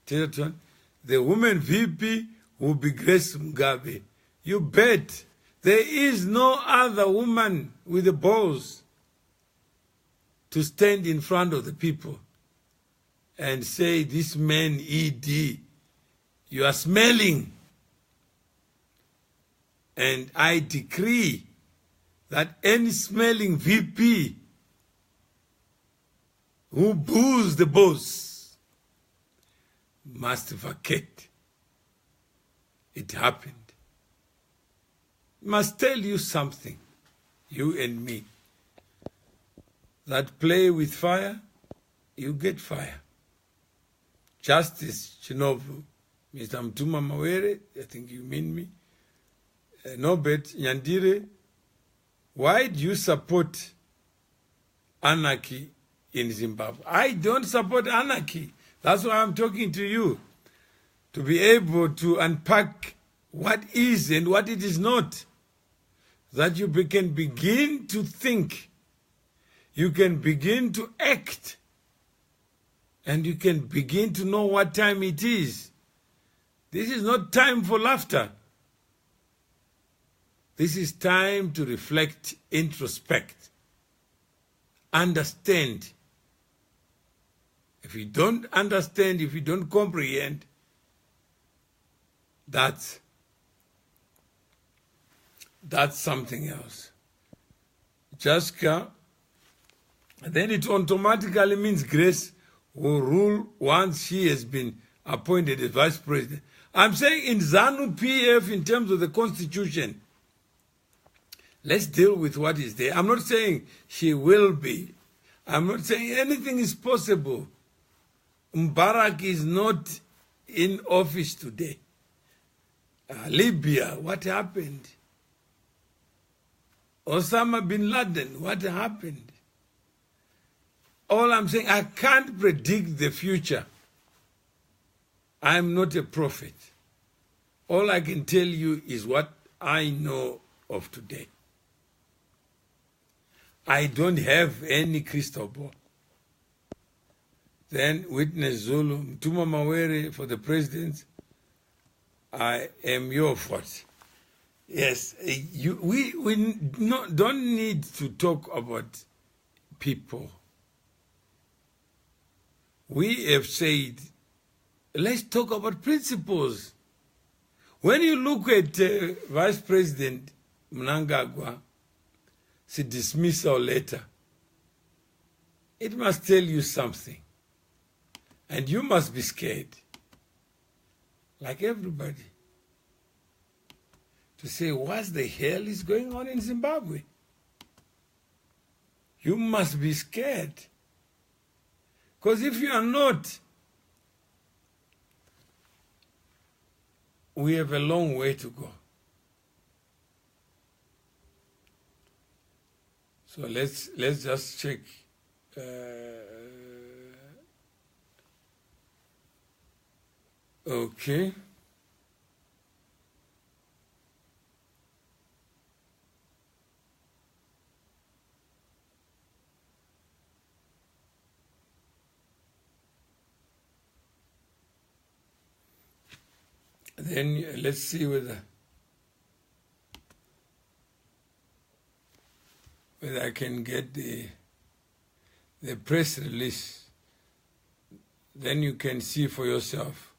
Tiraton, the woman VP will be Grace Mugabe. You bet. There is no other woman with the balls to stand in front of the people and say, this man, ED, you are smelling. And I decree that any smelling VP who boos the boss must vacate. It happened. Must tell you something, you and me, that play with fire, you get fire. Justice Chinovu, Mr. Mtuma Mawere, I think you mean me, Norbert Nyandire, why do you support anarchy in Zimbabwe? I don't support anarchy. That's why I'm talking to you, to be able to unpack what is and what it is not, that you can begin to think, you can begin to act, and you can begin to know what time it is. This is not time for laughter. This is time to reflect, introspect, understand. If you don't understand, if you don't comprehend, that's something else. Jessica, then it automatically means Grace will rule once she has been appointed as vice president. I'm saying in ZANU-PF, in terms of the constitution, let's deal with what is there. I'm not saying she will be. I'm not saying anything is possible. Mubarak is not in office today. Libya, what happened? Osama bin Laden, what happened? All I'm saying, I can't predict the future. I'm not a prophet. All I can tell you is what I know of today. I don't have any crystal ball. Then Witness Zulu, Mtuma Mawere for the president, I am your fault. Yes, we don't need to talk about people. We have said, let's talk about principles. When you look at Vice President Mnangagwa's dismissal letter, it must tell you something. And you must be scared, like everybody, to say, what the hell is going on in Zimbabwe? You must be scared. Because if you are not, we have a long way to go. So let's just check. Okay. Then let's see whether I can get the press release. Then you can see for yourself.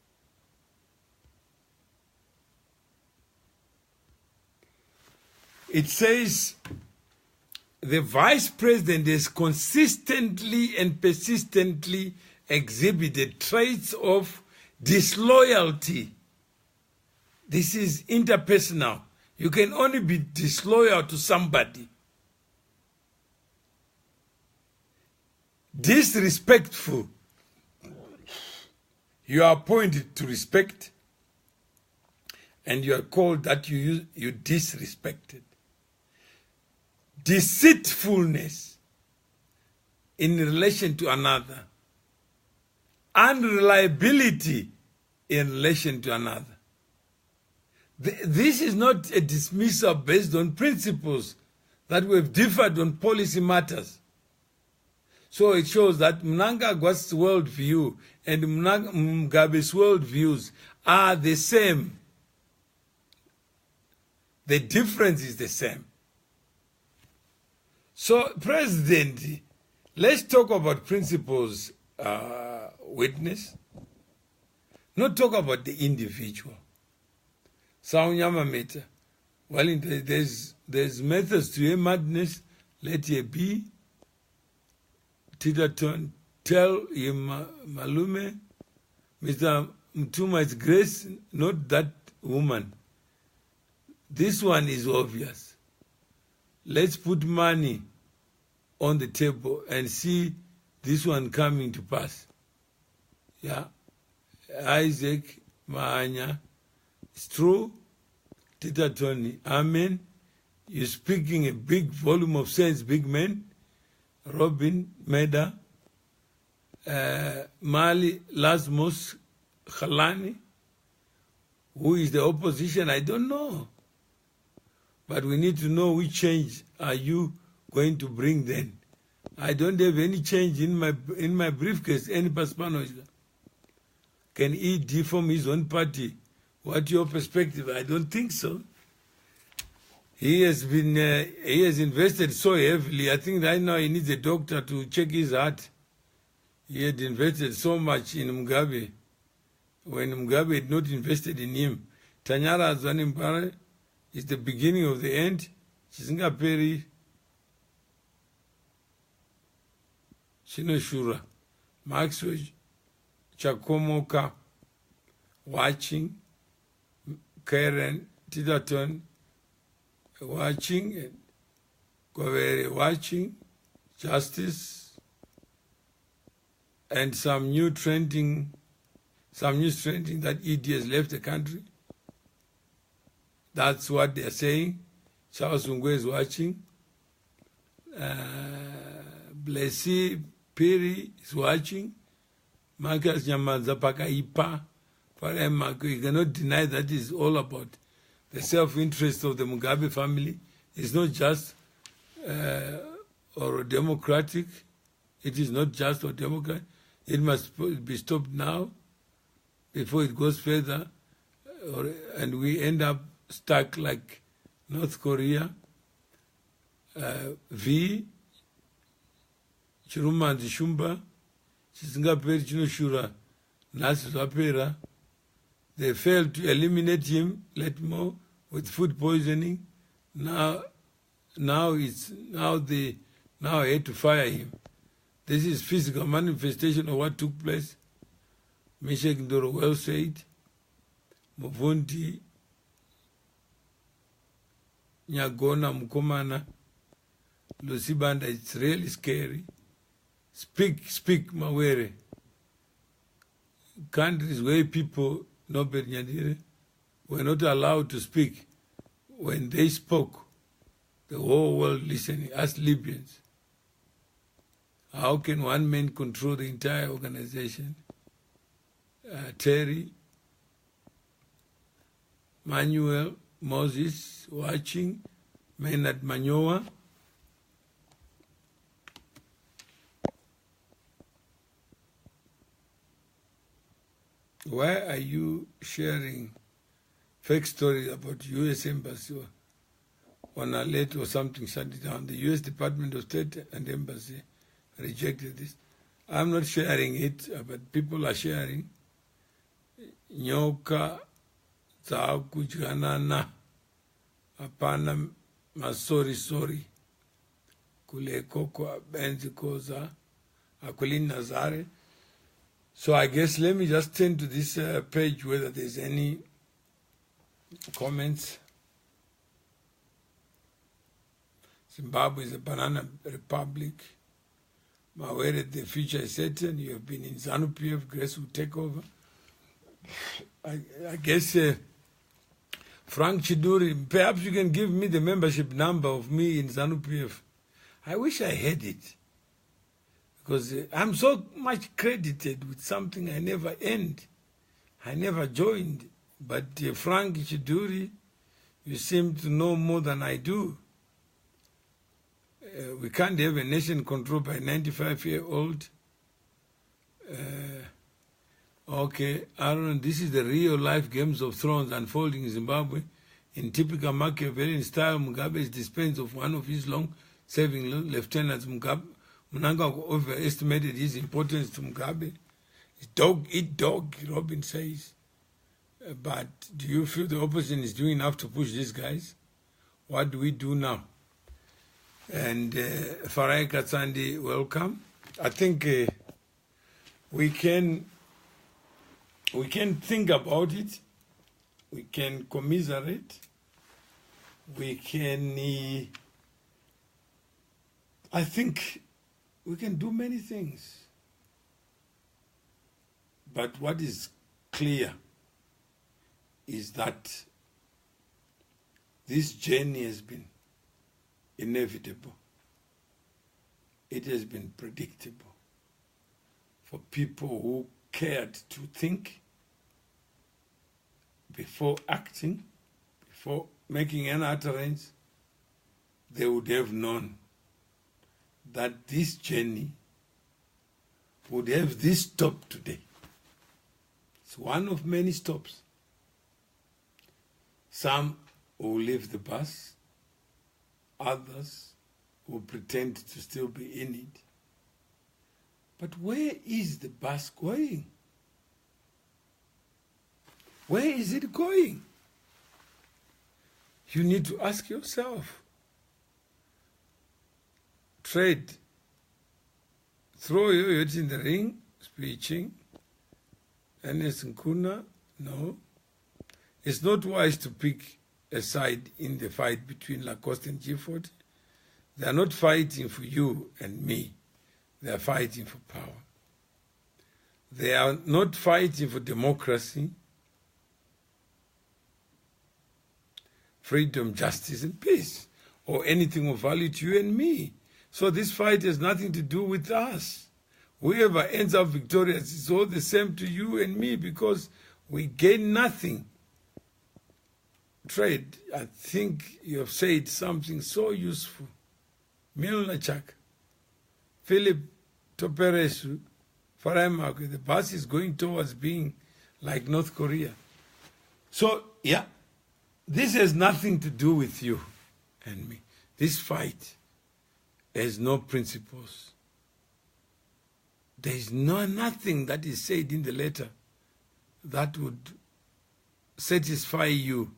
It says the vice president has consistently and persistently exhibited traits of disloyalty. This is interpersonal. You can only be disloyal to somebody. Disrespectful. You are appointed to respect, and you are called that you disrespected. Deceitfulness in relation to another. Unreliability in relation to another. This is not a dismissal based on principles that we have differed on policy matters. So it shows that Mnangagwa's worldview and Mugabe's worldviews are the same. The difference is the same. So, President, let's talk about principles, witness. Not talk about the individual. Saunyamameta. Well, there's methods to a madness. Let ye be. Titaton, tell him, Malume, Mr. Mtuma is Grace, not that woman. This one is obvious. Let's put money on the table and see this one coming to pass. Yeah. Isaac, Maanya, it's true. Tita Tony, amen. You're speaking a big volume of sense, big man. Robin, Meda, Mali, Lasmus, Khalani. Who is the opposition? I don't know. But we need to know which change are you going to bring then. I don't have any change in my briefcase. Any Paspano can he deform his own party What's your perspective? I don't think so. He has invested so heavily. I think right now he needs a doctor to check his heart. He had invested so much in Mugabe when Mugabe had not invested in him. Tanyara Zanimbare is the beginning of the end. Chisingaperi Shinoshura. Maxwell Chakomoka watching. Karen Titaton watching, and Govere watching, Justice, and some news trending that ED has left the country. That's what they're saying. Charles Ungwe is watching. Blessy Piri is watching. Marcus Nyamanzapaka Ipa. You cannot deny that is all about the self-interest of the Mugabe family. It's not just or democratic. It is not just or democratic. It must be stopped now before it goes further, and we end up stuck like North Korea. V. Chiruma and Shumba. Chisingaperi Chinoshura. Nasi Zapera. They failed to eliminate him, let more, with food poisoning. Now I had to fire him. This is physical manifestation of what took place. Meshek Ndoro well said. Muvunti Nyagona Mukomana Lusibanda, it's really scary. Speak, Mawere. Countries where people were not allowed to speak. When they spoke, the whole world listening, us Libyans. How can one man control the entire organization? Terry, Manuel, Moses, watching, Maynard Manyoa. Why are you sharing fake stories about U.S. Embassy on alert or something shut it down? The U.S. Department of State and Embassy rejected this. I'm not sharing it, but people are sharing. Nyoka za kujanana apana sorry. Kule koko benzi koza akulin nazare. So I guess let me just turn to this page whether there's any comments. Zimbabwe is a banana republic. Mawere, the future is certain. You have been in ZANU-PF. Grace will take over. I guess Frank Chiduri, perhaps you can give me the membership number of me in ZANU-PF. I wish I had it. Because I'm so much credited with something I never earned. I never joined. But Frank Chiduri, you seem to know more than I do. We can't have a nation controlled by a 95-year-old. Okay, Aaron, this is the real-life Games of Thrones unfolding in Zimbabwe. In typical Machiavellian style, Mugabe is dispensed of one of his long-serving lieutenants. Mnangagwa overestimated his importance to Mugabe. Dog eat dog, Robin says. But do you feel the opposition is doing enough to push these guys? What do we do now? And Farai Katsandi, welcome. I think we can think about it. We can commiserate. We can, I think we can do many things. But what is clear is that this journey has been inevitable. It has been predictable for people who cared to think before acting, before making an utterance. They would have known that this journey would have this stop today. It's one of many stops. Some will leave the bus, others will pretend to still be in it. But where is the bus going? Where is it going? You need to ask yourself. Trade. Throw your hat in the ring, speeching. Ernest Nkuna, no. It's not wise to pick a side in the fight between Lacoste and G40. They are not fighting for you and me. They are fighting for power. They are not fighting for democracy, freedom, justice, and peace, or anything of value to you and me. So this fight has nothing to do with us. Whoever ends up victorious is all the same to you and me because we gain nothing. Trade, I think you have said something so useful. Milner Chak, Philip Toperesu, Faraimak, the bus is going towards being like North Korea. So, yeah, this has nothing to do with you and me. This fight has no principles. There is nothing that is said in the letter that would satisfy you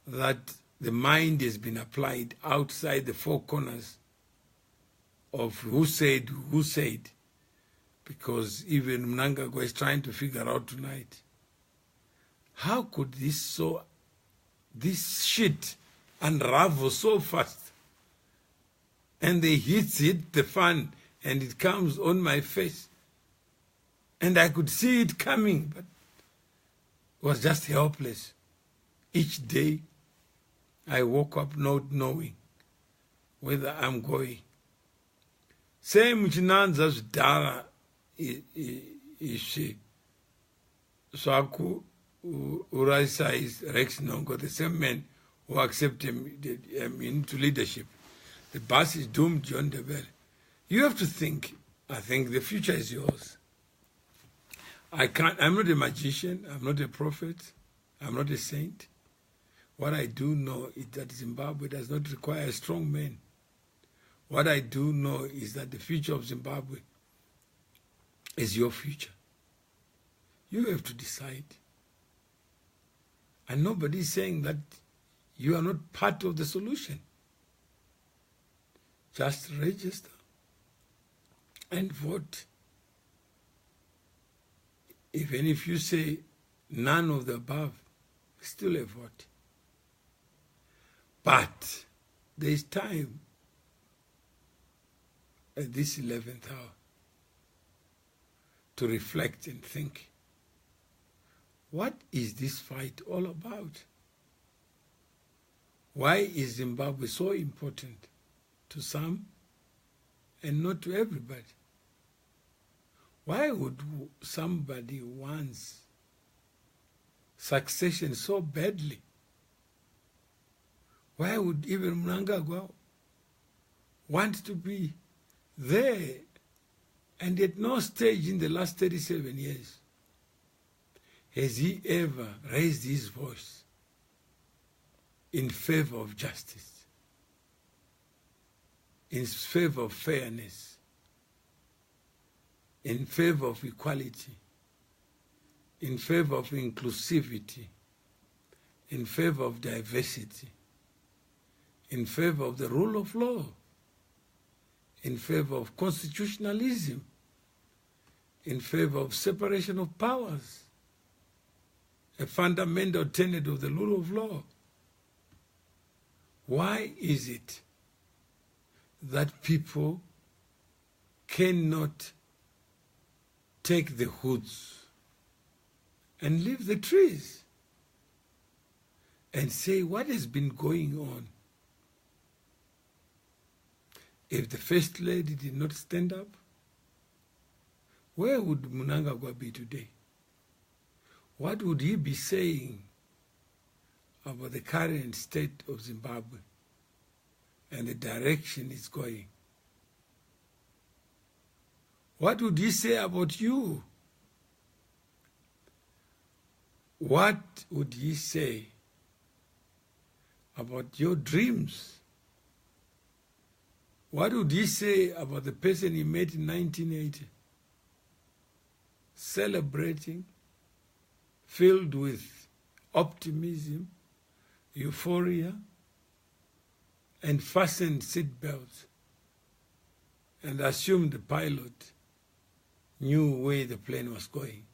that the mind has been applied outside the four corners of who said, because even Mnangagwa is trying to figure out tonight, how could this shit unravel so fast? And the hits hit the fan and it comes on my face. And I could see it coming, but it was just helpless. Each day, I woke up not knowing whether I'm going. Same chinanza zvidara ishi swaku uraisa is Rex Nongo, the same man who accepted him into leadership. The bus is doomed, John Debele. You have to think. I think the future is yours. I'm not a magician. I'm not a prophet. I'm not a saint. What I do know is that Zimbabwe does not require a strong man. What I do know is that the future of Zimbabwe is your future. You have to decide. And nobody is saying that you are not part of the solution. Just register and vote. Even if you say none of the above, still a vote. But there is time at this 11th hour to reflect and think, what is this fight all about? Why is Zimbabwe so important to some and not to everybody? Why would somebody want succession so badly? Why would even Mnangagwa want to be there? And at no stage in the last 37 years has he ever raised his voice in favor of justice, in favor of fairness, in favor of equality, in favor of inclusivity, in favor of diversity, in favor of the rule of law, in favor of constitutionalism, in favor of separation of powers, a fundamental tenet of the rule of law? Why is it that people cannot take the hoods and leave the trees and say what has been going on? If the First Lady did not stand up, where would Mnangagwa be today? What would he be saying about the current state of Zimbabwe and the direction it's going? What would he say about you? What would he say about your dreams? What would he say about the person he met in 1980? Celebrating, filled with optimism, euphoria, and fastened seatbelts, and assumed the pilot knew where the plane was going,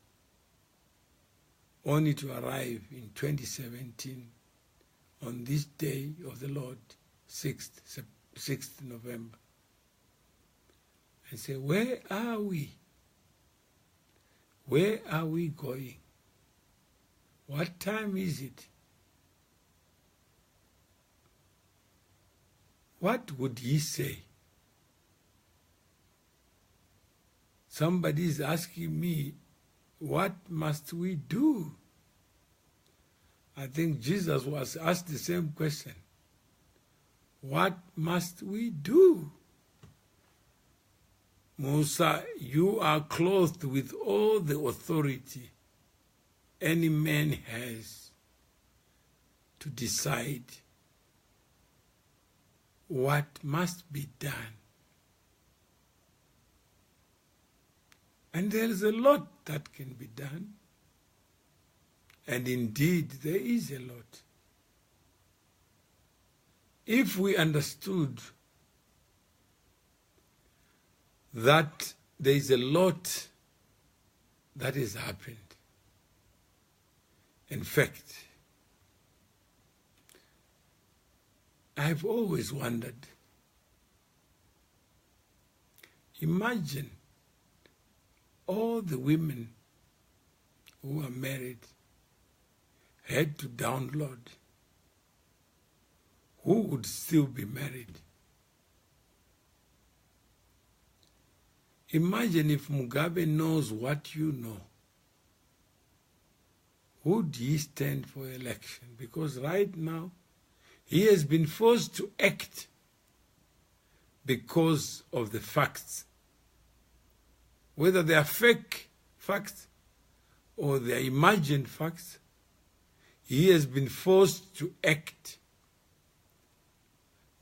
only to arrive in 2017 on this day of the Lord, 6th November, and say, where are we? Where are we going? What time is it? What would he say? Somebody is asking me, what must we do? I think Jesus was asked the same question. What must we do? Musa, you are clothed with all the authority any man has to decide what must be done. And there is a lot that can be done. And indeed, there is a lot. If we understood that there is a lot that has happened, in fact, I've always wondered, imagine all the women who are married had to download, who would still be married? Imagine if Mugabe knows what you know. Would he stand for election? Because right now, he has been forced to act because of the facts. Whether they are fake facts or they are imagined facts, he has been forced to act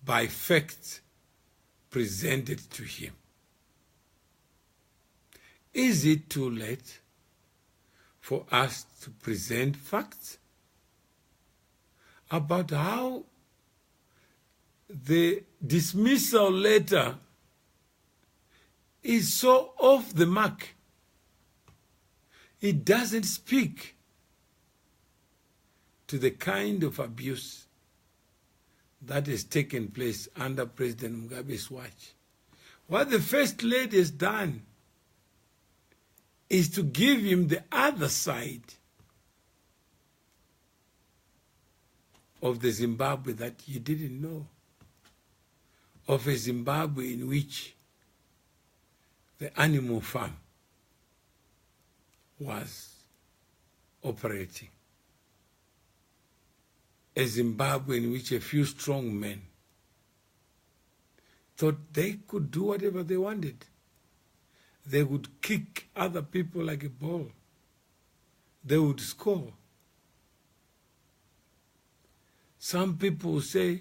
by facts presented to him. Is it too late for us to present facts about how the dismissal letter is so off the mark? It doesn't speak to the kind of abuse that has taken place under President Mugabe's watch. What the First Lady has done is to give him the other side of the Zimbabwe that you didn't know, of a Zimbabwe in which the animal farm was operating, a Zimbabwe in which a few strong men thought they could do whatever they wanted. They would kick other people like a ball. They would score. Some people say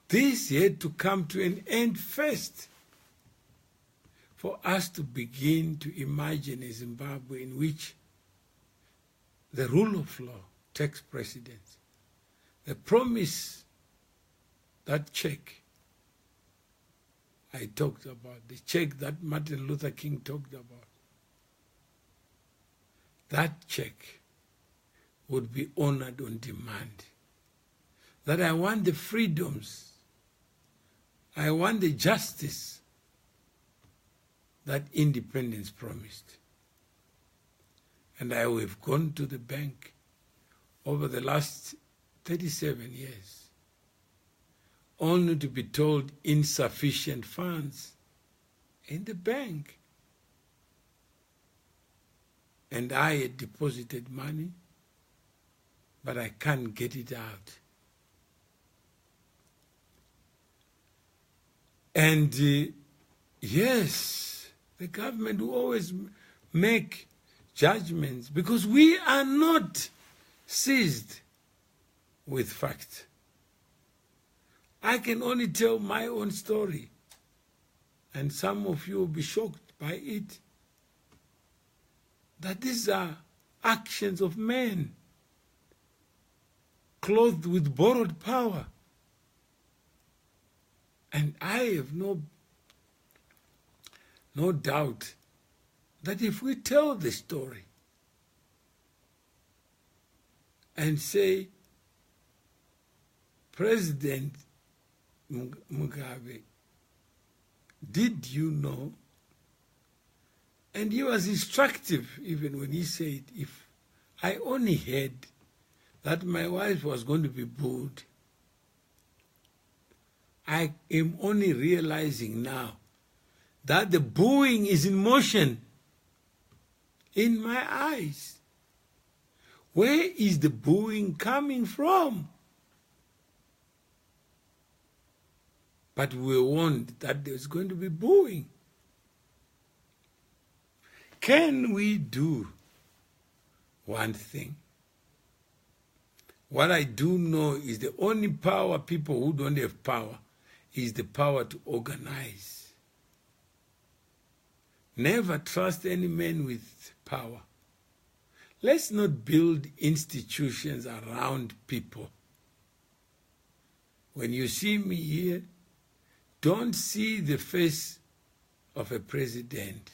this had to come to an end first for us to begin to imagine a Zimbabwe in which the rule of law takes precedence. The promise, that check I talked about, the check that Martin Luther King talked about, that check would be honored on demand. That I want the freedoms, I want the justice that independence promised. And I have gone to the bank over the last 37 years only to be told insufficient funds in the bank. And I had deposited money, but I can't get it out. And yes, the government will always make judgments because we are not seized with facts. I can only tell my own story. And some of you will be shocked by it. That these are actions of men clothed with borrowed power. And I have no doubt that if we tell the story and say, President Mugabe, did you know? And he was instructive even when he said, if I only heard that my wife was going to be booed, I am only realizing now that the booing is in motion in my eyes. Where is the booing coming from? But we were warned that there's going to be booing. Can we do one thing? What I do know is the only power people who don't have power is the power to organize. Never trust any man with power. Let's not build institutions around people. When you see me here, don't see the face of a president.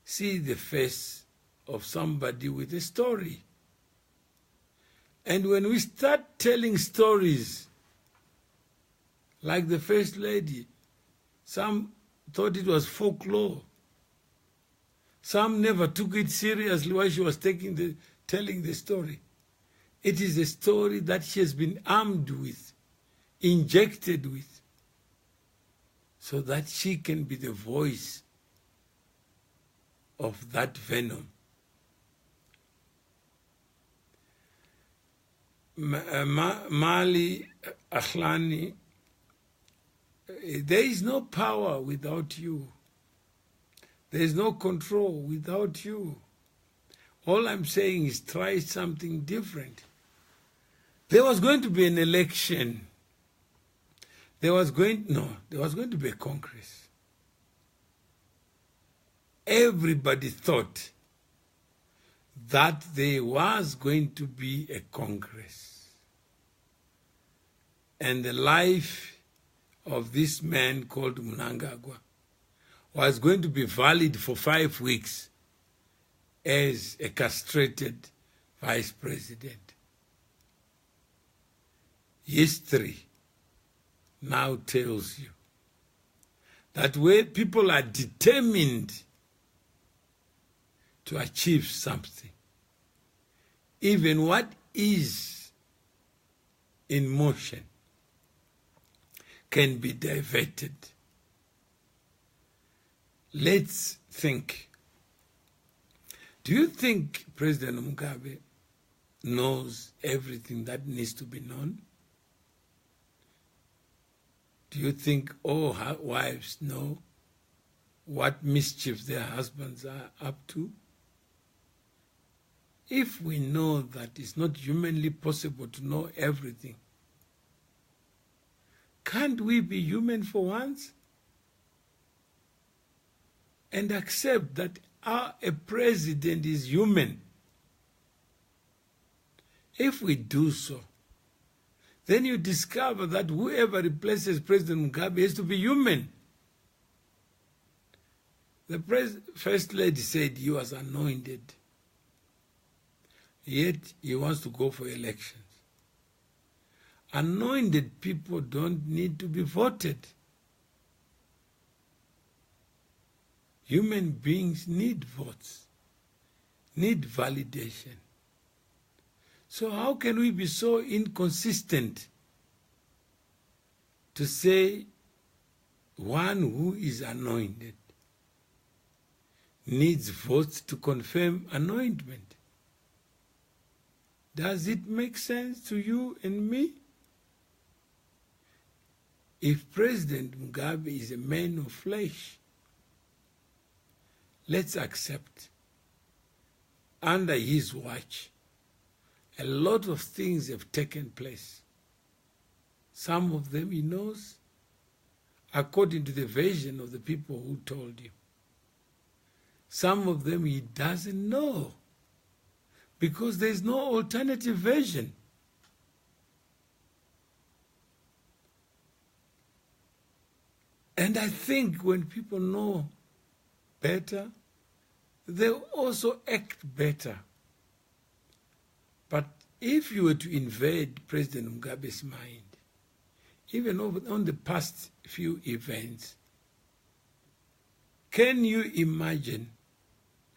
See the face of somebody with a story. And when we start telling stories, like the First Lady, some thought it was folklore. Some never took it seriously while she was telling the story. It is a story that she has been armed with, injected with, so that she can be the voice of that venom. Mali Akhlani, there is no power without you. There is no control without you. All I'm saying is try something different. There was going to be an election. There was going to be a Congress. Everybody thought that there was going to be a Congress. And the life of this man called Mnangagwa was going to be valid for 5 weeks as a castrated vice president. History now tells you that where people are determined to achieve something, even what is in motion can be diverted. Let's think. Do you think President Mugabe knows everything that needs to be known? Do you think all wives know what mischief their husbands are up to? If we know that it's not humanly possible to know everything, can't we be human for once? And accept that a president is human. If we do so, then you discover that whoever replaces President Mugabe has to be human. The First Lady said he was anointed, yet he wants to go for elections. Anointed people don't need to be voted. Human beings need votes, need validation. So how can we be so inconsistent to say one who is anointed needs votes to confirm anointment? Does it make sense to you and me? If President Mugabe is a man of flesh, let's accept, under his watch, a lot of things have taken place. Some of them he knows, according to the version of the people who told him. Some of them he doesn't know, because there is no alternative version. And I think when people know better, they also act better. But if you were to invade President Mugabe's mind, even on the past few events, can you imagine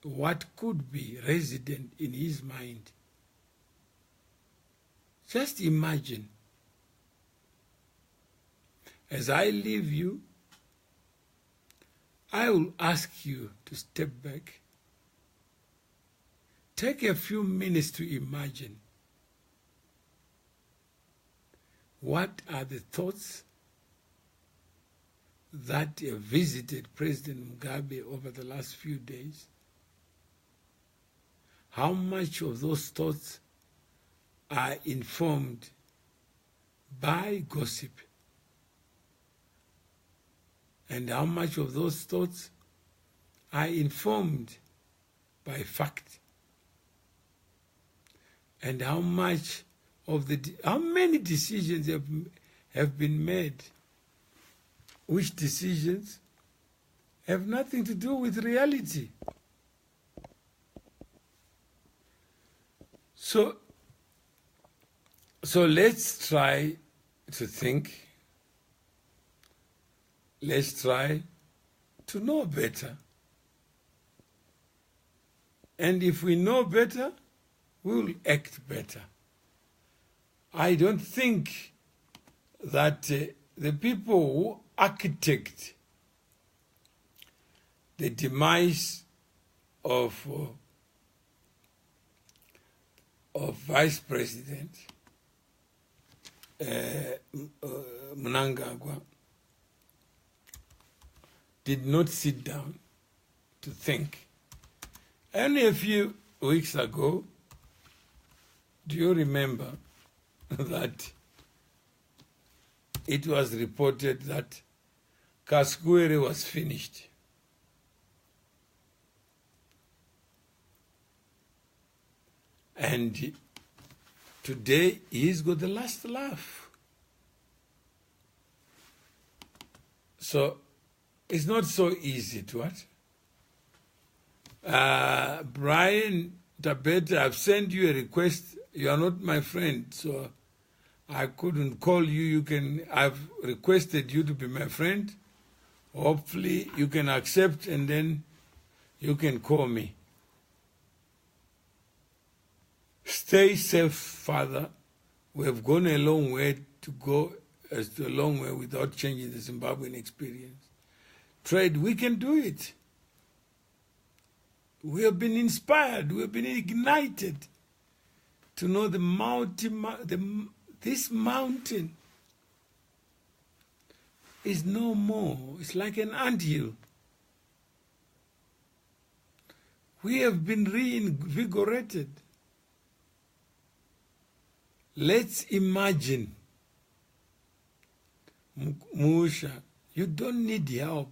what could be resident in his mind? Just imagine. As I leave you, I will ask you to step back. Take a few minutes to imagine. What are the thoughts that have visited President Mugabe over the last few days? How much of those thoughts are informed by gossip? And how much of those thoughts are informed by fact? And how many decisions have been made, which decisions have nothing to do with reality? So let's try to think. Let's try to know better. And if we know better, we will act better. I don't think that the people who architect the demise of Vice President Mnangagwa did not sit down to think. Only a few weeks ago, do you remember that it was reported that Kaskwere was finished? And today he's got the last laugh. So it's not so easy to what? Brian Tabeta, I've sent you a request. You are not my friend, so I couldn't call you. I've requested you to be my friend. Hopefully you can accept, and then you can call me. Stay safe, Father. We have gone a long way to go, a long way without changing the Zimbabwean experience. Trade, we can do it. We have been inspired, we have been ignited to know this mountain is no more. It's like an anthill. We have been reinvigorated. Let's imagine, Musha, you don't need help,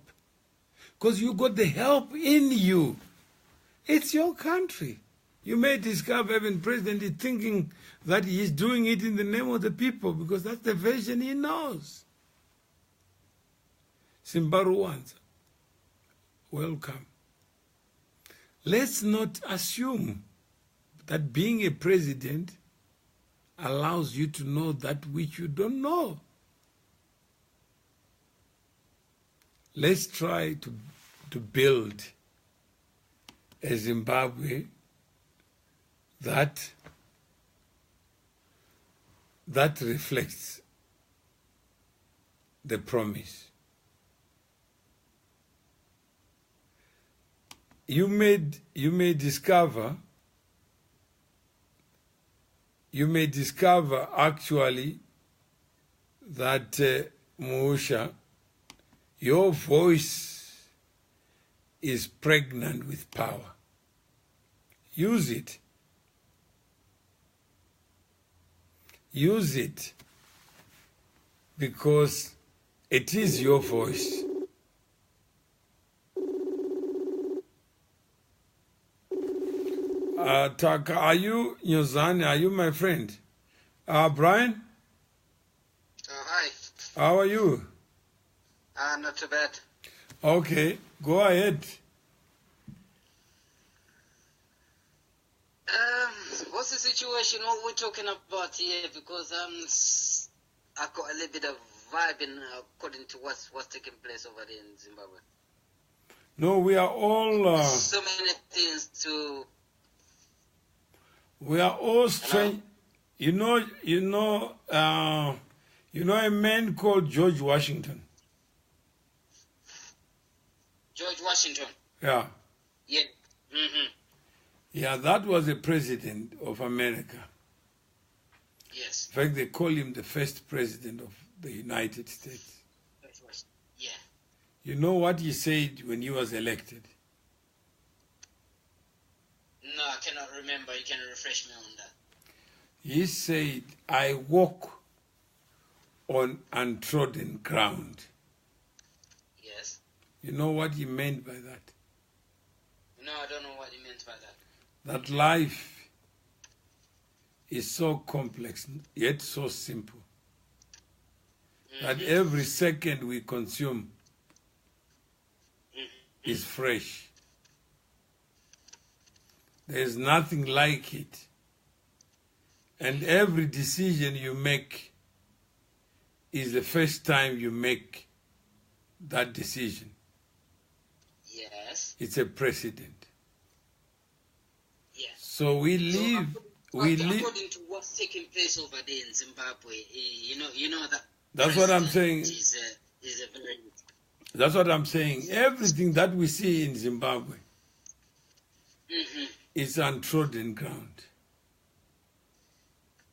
because you got the help in you. It's your country. You may discover even President is thinking that he is doing it in the name of the people, because that's the version he knows. Zimbabweans, welcome. Let's not assume that being a president allows you to know that which you don't know. Let's try to build a Zimbabwe that reflects the promise. You may discover actually that Muusha, your voice is pregnant with power. Use it. Use it. because it is your voice. Taka, are you Nyozani? Are you my friend? Brian? Hi. How are you? Not too bad. Okay, go ahead. What's the situation? What we're talking about here? Because I got a little bit of vibe in according to what's taking place over there in Zimbabwe. No, we are all. So many things to. We are all strange. You know a man called George Washington. George Washington. Yeah. Yeah. Mm-hmm. Yeah, that was a president of America. Yes. In fact, they call him the first president of the United States. Yeah. You know what he said when he was elected? No, I cannot remember. You can refresh me on that. He said, I walk on untrodden ground. Yes. You know what he meant by that? No, I don't know what he meant by that. That life is so complex, yet so simple. That every second we consume is fresh. There is nothing like it. And every decision you make is the first time you make that decision. Yes. It's a precedent. Yes. So we live. According to what's taking place over there in Zimbabwe, you know that. That's what I'm saying. Is a very. That's what I'm saying. Everything that we see in Zimbabwe is untrodden ground.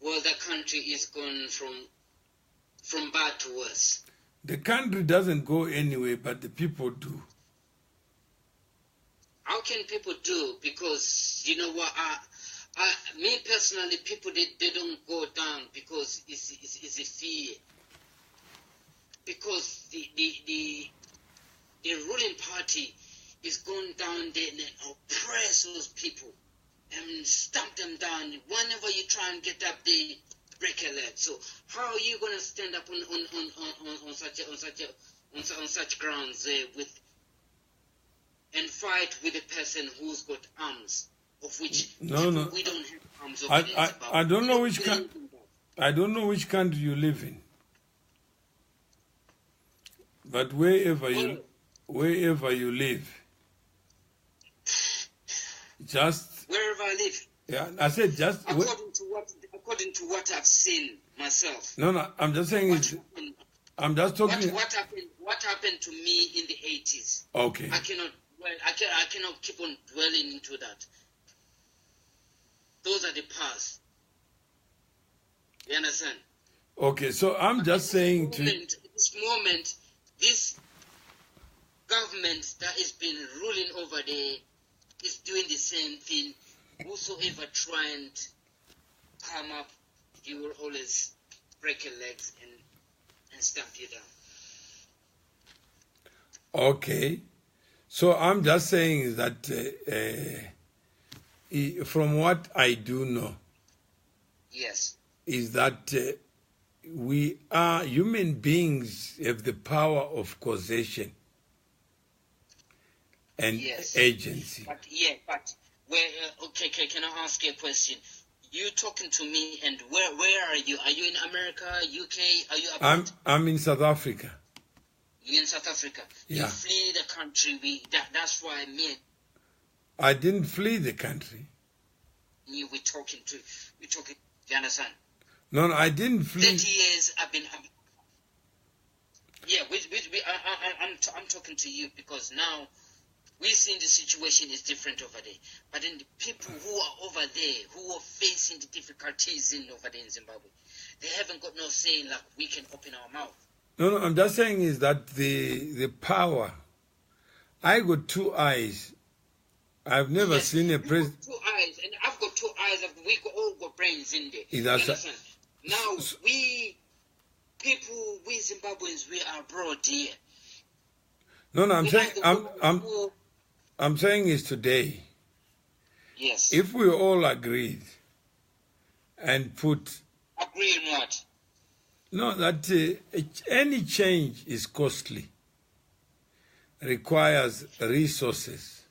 Well, the country is gone from bad to worse. The country doesn't go anywhere, but the people do. How can people do? Because you know what, me personally, people they don't go down because it's a fear. Because the ruling party is going down there and oppress those people and stamp them down. Whenever you try and get up, they break a leg. So how are you going to stand up on such grounds with and fight with a person who's got arms, of which we don't have arms. I don't know which country. I don't know which country you live in, but wherever you live, just wherever I live. Yeah, I said just according to what I've seen myself. No, I'm just saying I'm just talking. What happened to me in the 80s? Okay. I cannot keep on dwelling into that. Those are the past. You understand? Okay, so I'm just saying this moment, this government that has been ruling over there is doing the same thing. Whosoever try and come up, you will always break your legs and stamp you down. Okay. So I'm just saying that from what I do know, yes, is that we are human beings have the power of causation and agency. But where? Okay, can I ask you a question? You talking to me, and where are you? Are you in America, UK? Are you abroad? I'm in South Africa. You're in South Africa. Yeah. You flee the country. That's why I didn't flee the country. We're talking. Do you understand? No, I didn't flee. 30 years I've been. Yeah, I'm talking to you because now we're seeing the situation is different over there. But then the people who are over there, who are facing the difficulties over there in Zimbabwe, they haven't got no saying like we can open our mouth. No, I'm just saying is that the power. I got two eyes. I've never seen a president. 2 eyes, and I've got 2 eyes. We all got brains in there. Now people, we Zimbabweans, we are abroad here. No, I'm We saying, are the ones who- I'm saying is today, Yes. if we all agreed and put, Agree on what? no, that any change is costly, requires resources.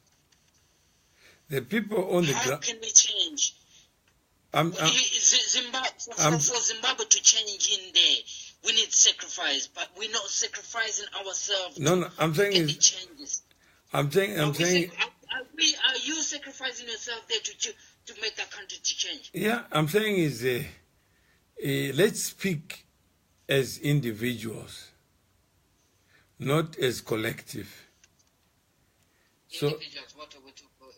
The people on the How ground, can we change? I'm, For Zimbabwe to change in there, we need sacrifice, but we're not sacrificing ourselves no, I'm saying to get the is, changes. I'm saying, Are you sacrificing yourself there to make that country to change? yeah, I'm saying is, let's speak as individuals, not as collective. So Individuals, what are we talking about?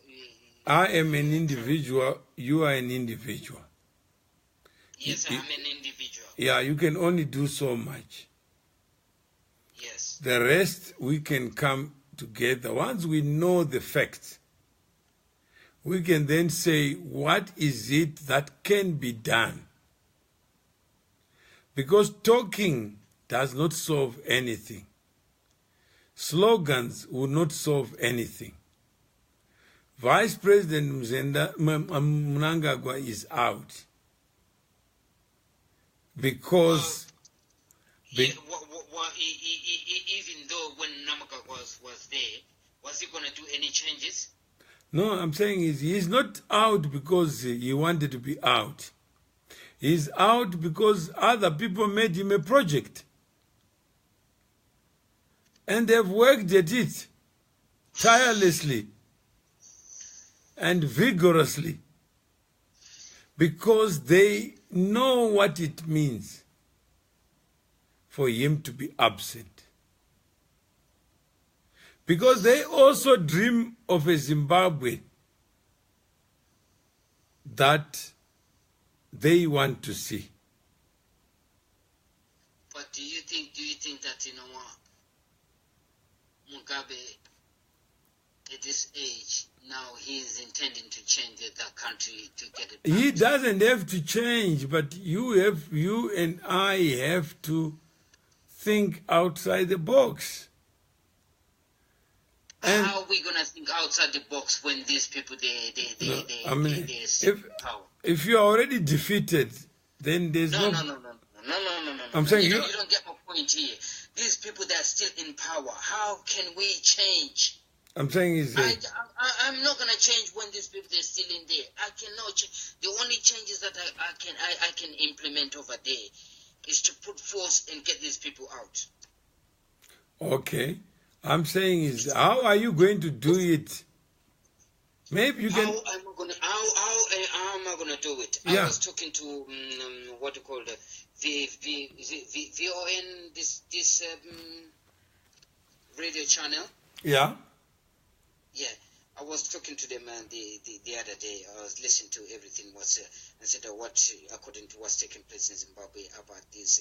I am an individual, you are an individual. Yes, I'm an individual. Yeah, you can only do so much. Yes. The rest, we can come together. Once we know the facts, we can then say, what is it that can be done? Because talking does not solve anything. Slogans will not solve anything. Vice President Mnangagwa is out because Even though when Namaka was there, was he going to do any changes? no, I'm saying he's not out because he wanted to be out. He's out because other people made him a project. And they've worked at it tirelessly and vigorously because they know what it means for him to be absent. Because they also dream of a Zimbabwe that they want to see. But do you think that, you know what, Mugabe, at this age, now he is intending to change that country to get it back? He doesn't have to change, but you and I have to think outside the box. And how are we gonna think outside the box when these people they power? if you are already defeated, then there's No. I'm saying you don't get my point here. These people that are still in power, how can we change? I'm saying is I'm not gonna change when these people they're still in there. I cannot change. The only changes that I can implement over there is to put force and get these people out. okay. I'm saying is how are you going to do it? Maybe you can. How am I gonna do it? Yeah. I was talking to what do you call the VON this radio channel. Yeah. Yeah, I was talking to them the other day. I was listening to everything was and said what according to what's taking place in Zimbabwe about these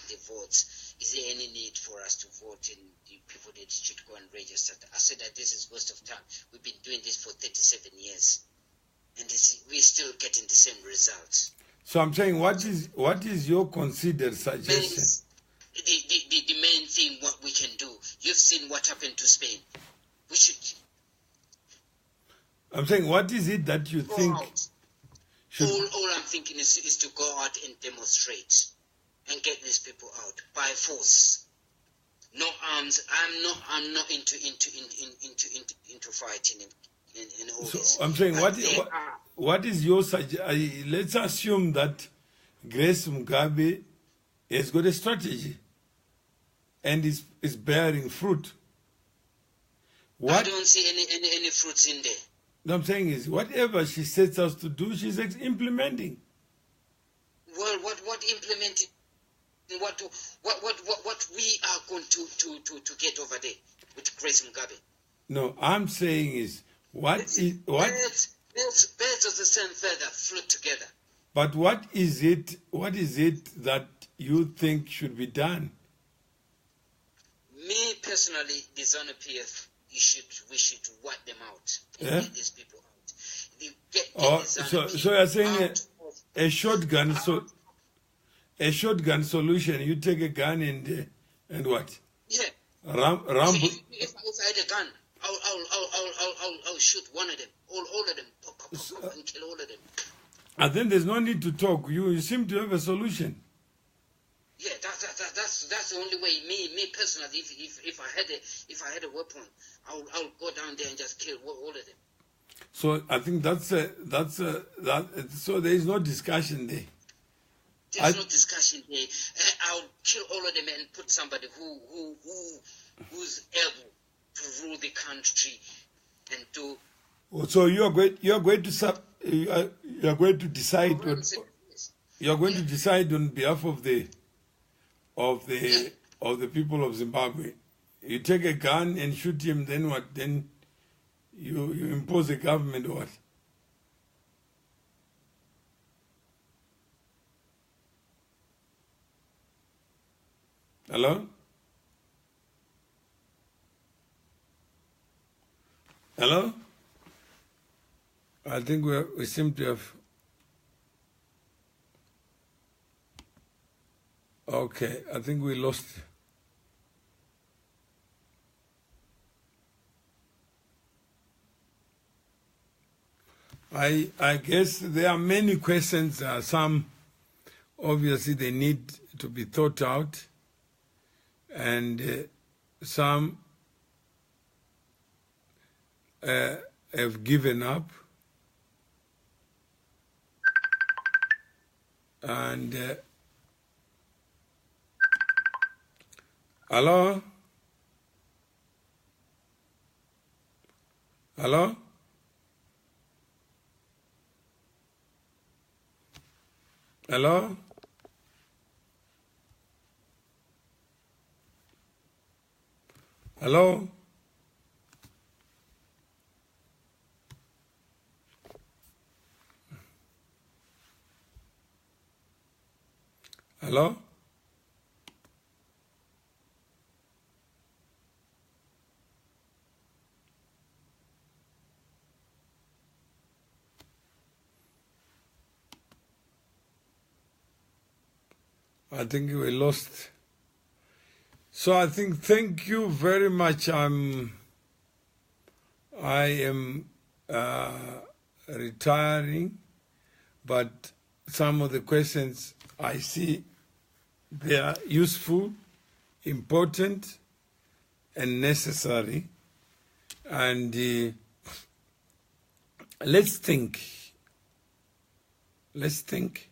the votes. Is there any need for us to vote and the people that should go and register? I said that this is waste of time. We've been doing this for 37 years, and we're still getting the same results. So I'm saying, what is your considered suggestion? The main thing what we can do. You've seen what happened to Spain. We should. I'm saying, what is it that you think should... All I'm thinking is to go out and demonstrate and get these people out by force. No arms. I'm not into fighting and all this. So I'm saying, what is your suggestion? Let's assume that Grace Mugabe has got a strategy and is bearing fruit. I don't see any fruits in there. What I'm saying is, whatever she sets us to do, she's implementing. Well, what implementing? What we are going to get over there with Grace Mugabe? No, I'm saying is Birds of the same feather flock together. But what is it that you think should be done? Me personally, the ZANU PF, we should wipe them out and get these people out. So you're saying a shotgun? So a shotgun solution. You take a gun and what? Yeah. Rambo. If I had a gun, I'll shoot one of them. All of them. Pop, pop, pop, pop, and kill all of them. And then there's no need to talk. You seem to have a solution. Yeah, that's the only way. Me personally, if I had a weapon, I'll go down there and just kill all of them. So I think so there is no discussion there. There's no discussion there. I'll kill all of them and put somebody who's able to rule the country and do. So you are going to decide on behalf of the people of Zimbabwe. You take a gun and shoot him, then what? Then you impose a government or what? Hello? Hello? I think we seem to have... Okay, I think we lost... I guess there are many questions. Some, obviously, they need to be thought out. And some have given up. And hello? Hello? Hello? Hello? Hello? I think we lost. So I think thank you very much. I am retiring, but some of the questions I see they are useful, important, and necessary. And let's think. Let's think.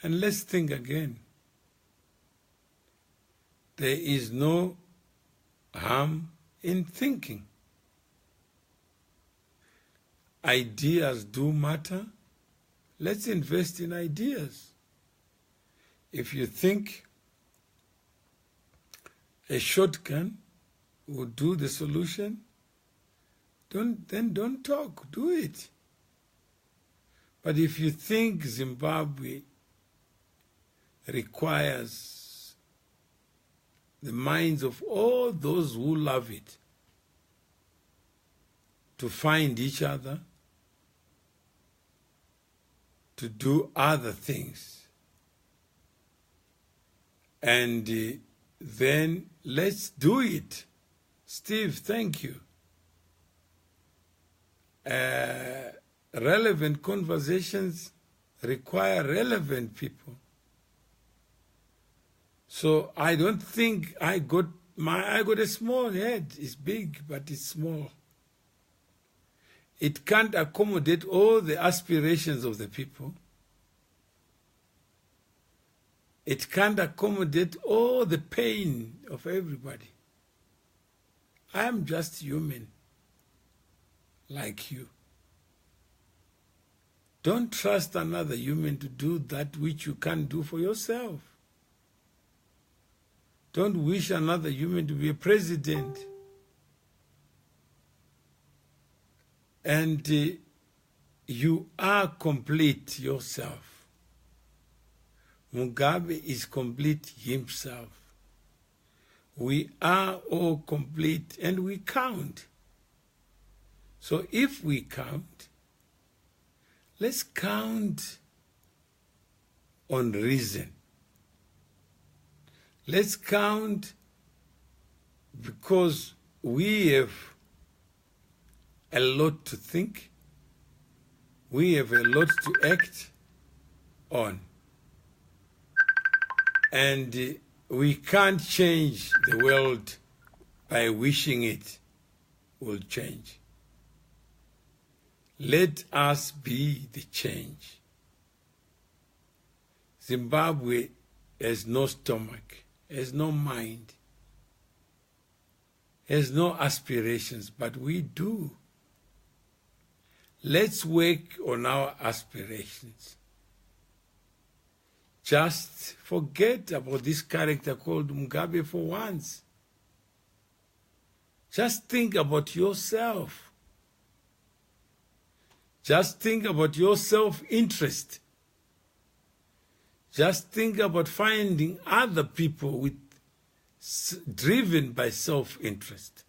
And let's think again. There is no harm in thinking. Ideas do matter. Let's invest in ideas. If you think a shotgun would do the solution, then don't talk, do it. But if you think Zimbabwe requires the minds of all those who love it to find each other, to do other things, and then let's do it. Steve, thank you. Relevant conversations require relevant people. So I don't think I got a small head. It's big, but it's small. It can't accommodate all the aspirations of the people. It can't accommodate all the pain of everybody. I am just human, like you. Don't trust another human to do that which you can't do for yourself. Don't wish another human to be a president. And you are complete yourself. Mugabe is complete himself. We are all complete and we count. So if we count, let's count on reason. Let's count, because we have a lot to think. We have a lot to act on. And we can't change the world by wishing it will change. Let us be the change. Zimbabwe has no stomach, has no mind, has no aspirations, but we do. Let's work on our aspirations. Just forget about this character called Mugabe for once. Just think about yourself. Just think about your self-interest. Just think about finding other people driven by self-interest.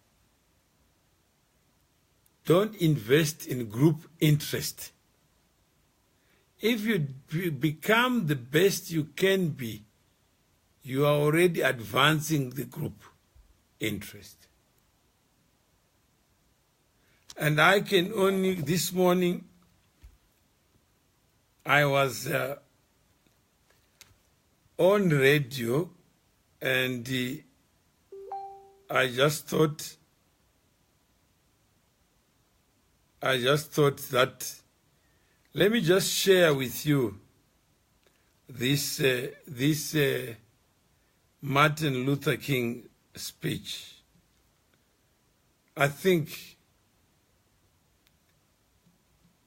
Don't invest in group interest. If you become the best you can be, you are already advancing the group interest. And I can only, this morning, I was on radio, and I just thought that, let me just share with you this Martin Luther King speech. I think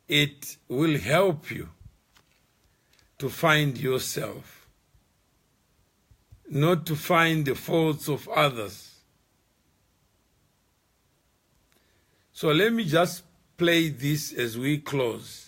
it will help you to find yourself, not to find the faults of others. So let me just play this as we close.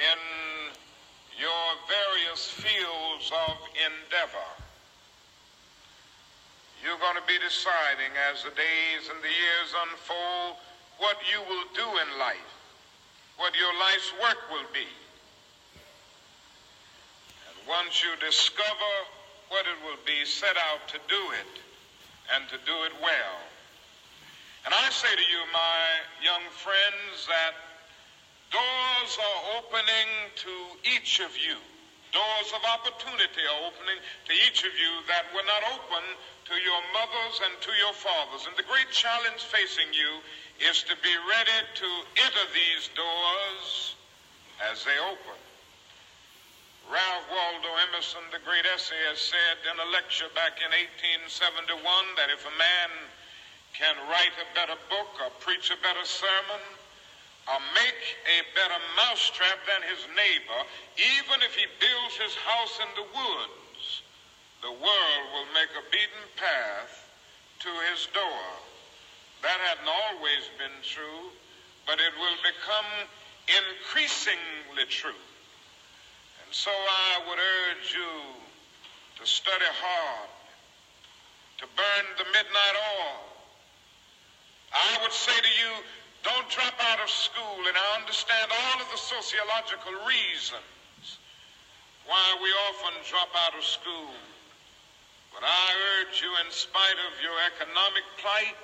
In your various fields of endeavor, you're going to be deciding as the days and the years unfold what you will do in life, what your life's work will be. And once you discover what it will be, set out to do it and to do it well. And I say to you, my young friends, that doors are opening to each of you. Doors of opportunity are opening to each of you that were not open to your mothers and to your fathers. And the great challenge facing you is to be ready to enter these doors as they open. Ralph Waldo Emerson, the great essayist, said in a lecture back in 1871 that if a man can write a better book or preach a better sermon or make a better mousetrap than his neighbor, even if he builds his house in the woods, the world will make a beaten path to his door. That hadn't always been true, but it will become increasingly true. And so I would urge you to study hard, to burn the midnight oil. I would say to you, don't drop out of school, and I understand all of the sociological reasons why we often drop out of school. But I urge you, in spite of your economic plight,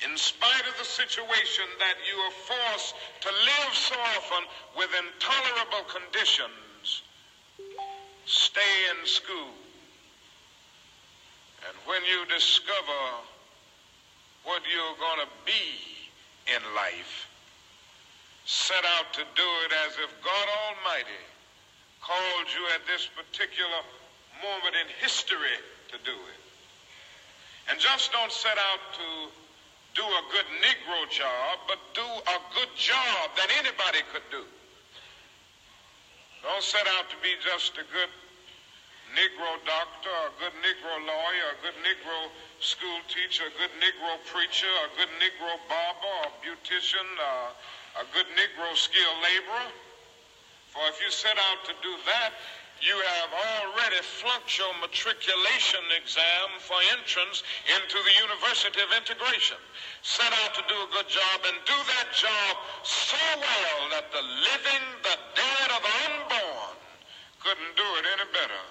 in spite of the situation that you are forced to live so often with intolerable conditions, stay in school. And when you discover what you're going to be in life, set out to do it as if God Almighty called you at this particular moment in history to do it. And just don't set out to do a good Negro job, but do a good job that anybody could do. Don't set out to be just a good Negro doctor, a good Negro lawyer, a good Negro school teacher, a good Negro preacher, a good Negro barber, a beautician, a good Negro skilled laborer. For if you set out to do that, you have already flunked your matriculation exam for entrance into the University of Integration. Set out to do a good job and do that job so well that the living, the dead, or the unborn couldn't do it any better.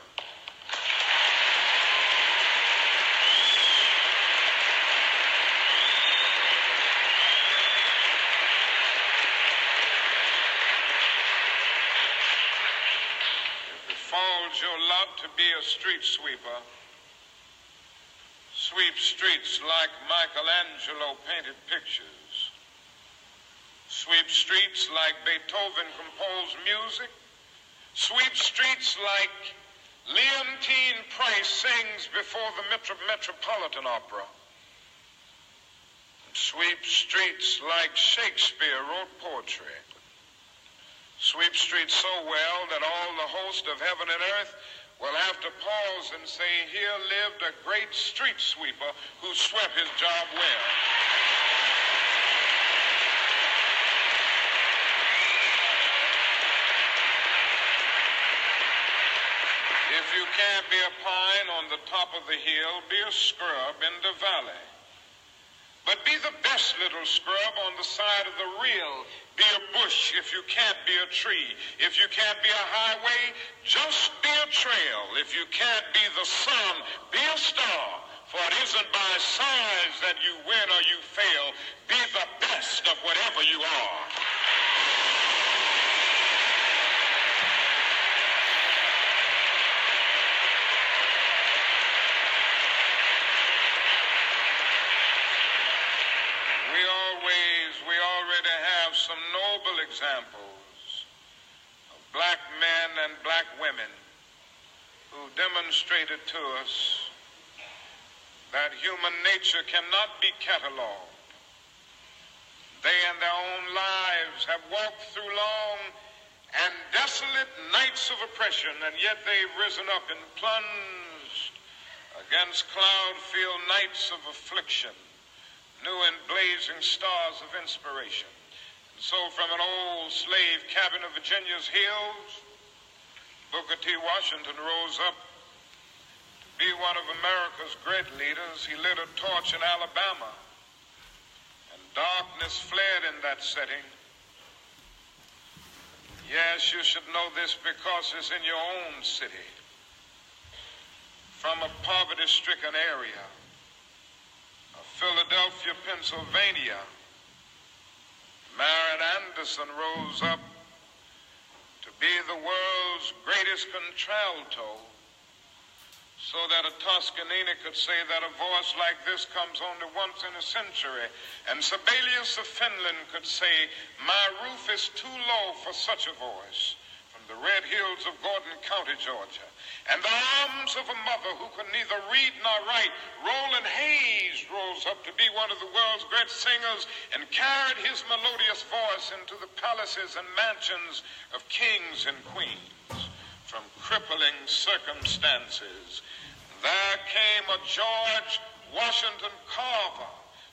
Your lot to be a street sweeper. Sweep streets like Michelangelo painted pictures. Sweep streets like Beethoven composed music. Sweep streets like Leontine Price sings before the Metropolitan Opera. Sweep streets like Shakespeare wrote poetry. Sweep streets so well that all the host of heaven and earth will have to pause and say, here lived a great street sweeper who swept his job well. If you can't be a pine on the top of the hill, be a scrub in the valley. But be the best little scrub on the side of the rill. Be a bush if you can't be a tree. If you can't be a highway, just be a trail. If you can't be the sun, be a star. For it isn't by size that you win or you fail. Be the best of whatever you are. Some noble examples of black men and black women who demonstrated to us that human nature cannot be cataloged. They in their own lives have walked through long and desolate nights of oppression, and yet they've risen up and plunged against cloud-filled nights of affliction, new and blazing stars of inspiration. So from an old slave cabin of Virginia's hills, Booker T. Washington rose up to be one of America's great leaders. He lit a torch in Alabama, and darkness fled in that setting. Yes, you should know this because it's in your own city. From a poverty-stricken area of Philadelphia, Pennsylvania, Marion Anderson rose up to be the world's greatest contralto, so that a Toscanini could say that a voice like this comes only once in a century, and Sibelius of Finland could say, my roof is too low for such a voice, from the red hills of Gordon County, Georgia. And the arms of a mother who could neither read nor write, Roland Hayes rose up to be one of the world's great singers and carried his melodious voice into the palaces and mansions of kings and queens. From crippling circumstances, there came a George Washington Carver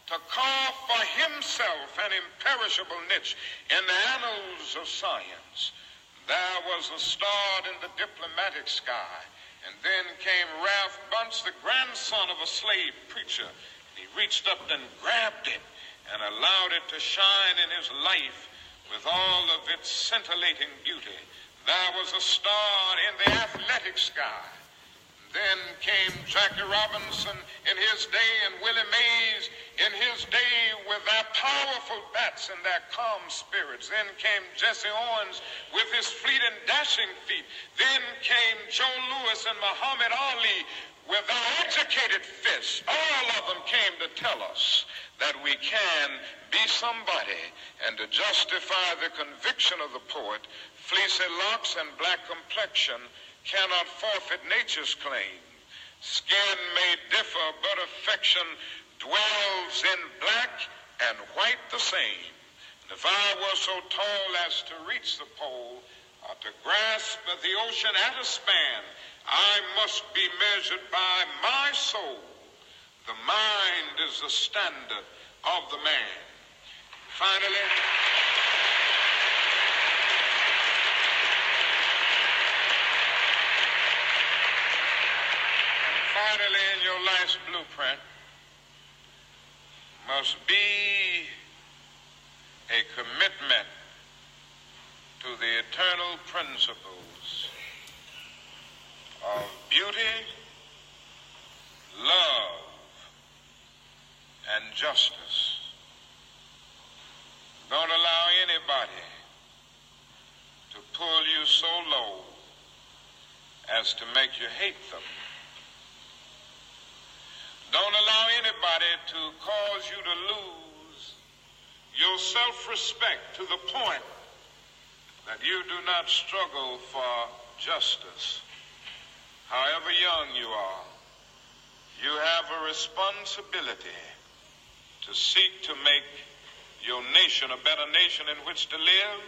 to carve for himself an imperishable niche in the annals of science. There was a star in the diplomatic sky, and then came Ralph Bunce, the grandson of a slave preacher. He reached up and grabbed it and allowed it to shine in his life with all of its scintillating beauty. There was a star in the athletic sky. Then came Jackie Robinson in his day and Willie Mays in his day with their powerful bats and their calm spirits. Then came Jesse Owens with his fleet and dashing feet. Then came Joe Louis and Muhammad Ali with their educated fists. All of them came to tell us that we can be somebody, and to justify the conviction of the poet, fleecy locks and black complexion cannot forfeit nature's claim. Skin may differ, but affection dwells in black and white the same. And if I were so tall as to reach the pole, to grasp the ocean at a span, I must be measured by my soul. The mind is the standard of the man. Finally, in your life's blueprint must be a commitment to the eternal principles of beauty, love, and justice. Don't allow anybody to pull you so low as to make you hate them. Don't allow anybody to cause you to lose your self-respect to the point that you do not struggle for justice. However young you are, you have a responsibility to seek to make your nation a better nation in which to live.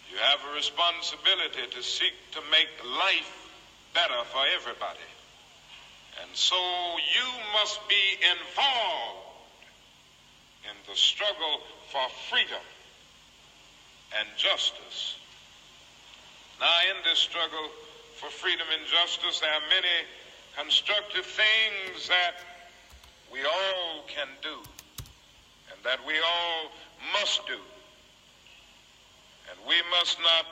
You have a responsibility to seek to make life better for everybody. And so you must be involved in the struggle for freedom and justice. Now, in this struggle for freedom and justice, there are many constructive things that we all can do and that we all must do. And we must not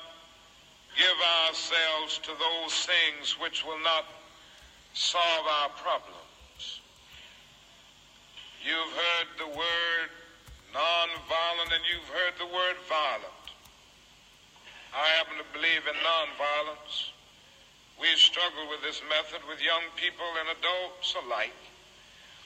give ourselves to those things which will not solve our problems. You've heard the word nonviolent and you've heard the word violent. I happen to believe in nonviolence. We struggle with this method with young people and adults alike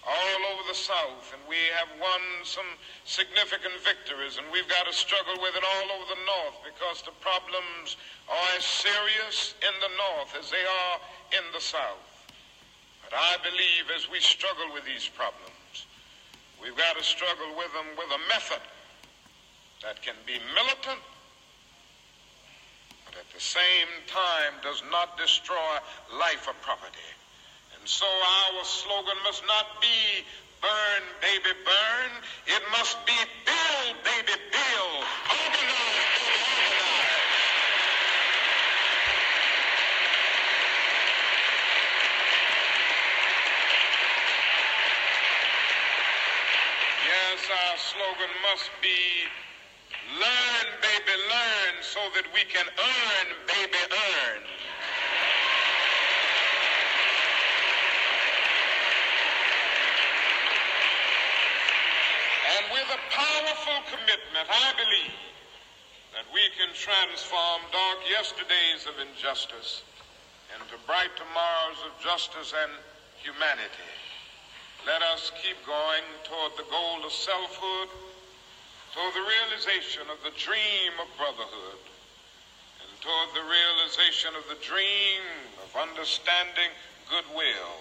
all over the South, and we have won some significant victories, and we've got to struggle with it all over the North because the problems are as serious in the North as they are in the South. But I believe as we struggle with these problems, we've got to struggle with them with a method that can be militant, but at the same time does not destroy life or property. And so our slogan must not be burn, baby, burn. It must be build, baby, build. Organize, baby, organize. Yes, our slogan must be learn, baby, learn, so that we can earn, baby, earn. And with a powerful commitment, I believe that we can transform dark yesterdays of injustice into bright tomorrows of justice and humanity. Let us keep going toward the goal of selfhood, toward the realization of the dream of brotherhood, and toward the realization of the dream of understanding goodwill.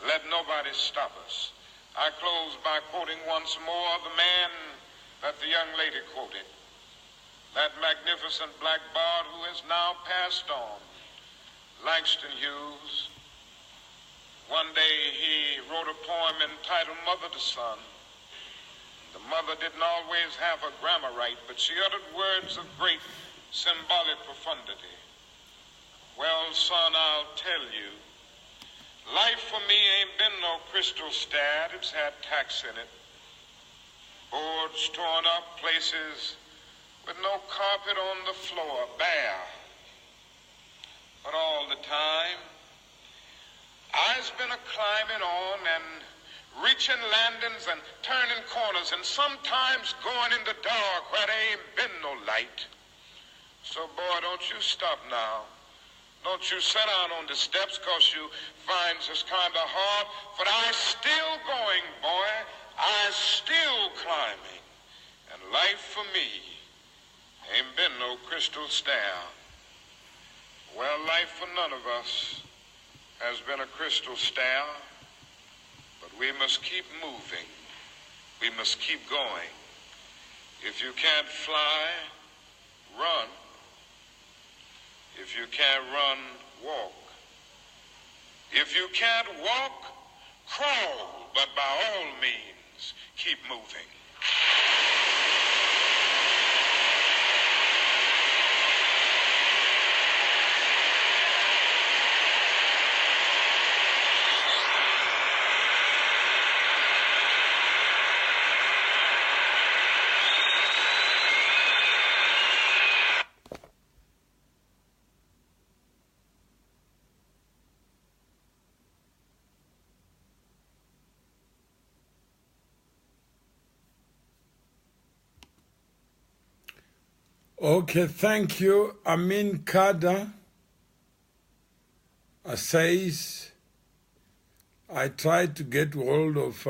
Let nobody stop us. I close by quoting once more the man that the young lady quoted, that magnificent black bard who has now passed on, Langston Hughes. One day he wrote a poem entitled Mother to Son. The mother didn't always have her grammar right, but she uttered words of great symbolic profundity. Well, son, I'll tell you, life for me ain't been no crystal stad. It's had tacks in it. Boards torn up, places with no carpet on the floor, bare. But all the time, I's been a-climbing on and reaching landings and turning corners and sometimes going in the dark where there ain't been no light. So, boy, don't you stop now. Don't you sit down on the steps because you find this kind of hard. But I's still going, boy. I's still climbing. And life for me ain't been no crystal stair. Well, life for none of us has been a crystal stair, but we must keep moving. We must keep going. If you can't fly, run. If you can't run, walk. If you can't walk, crawl, but by all means, keep moving. Okay, thank you. Amin Kada says, I tried to get hold of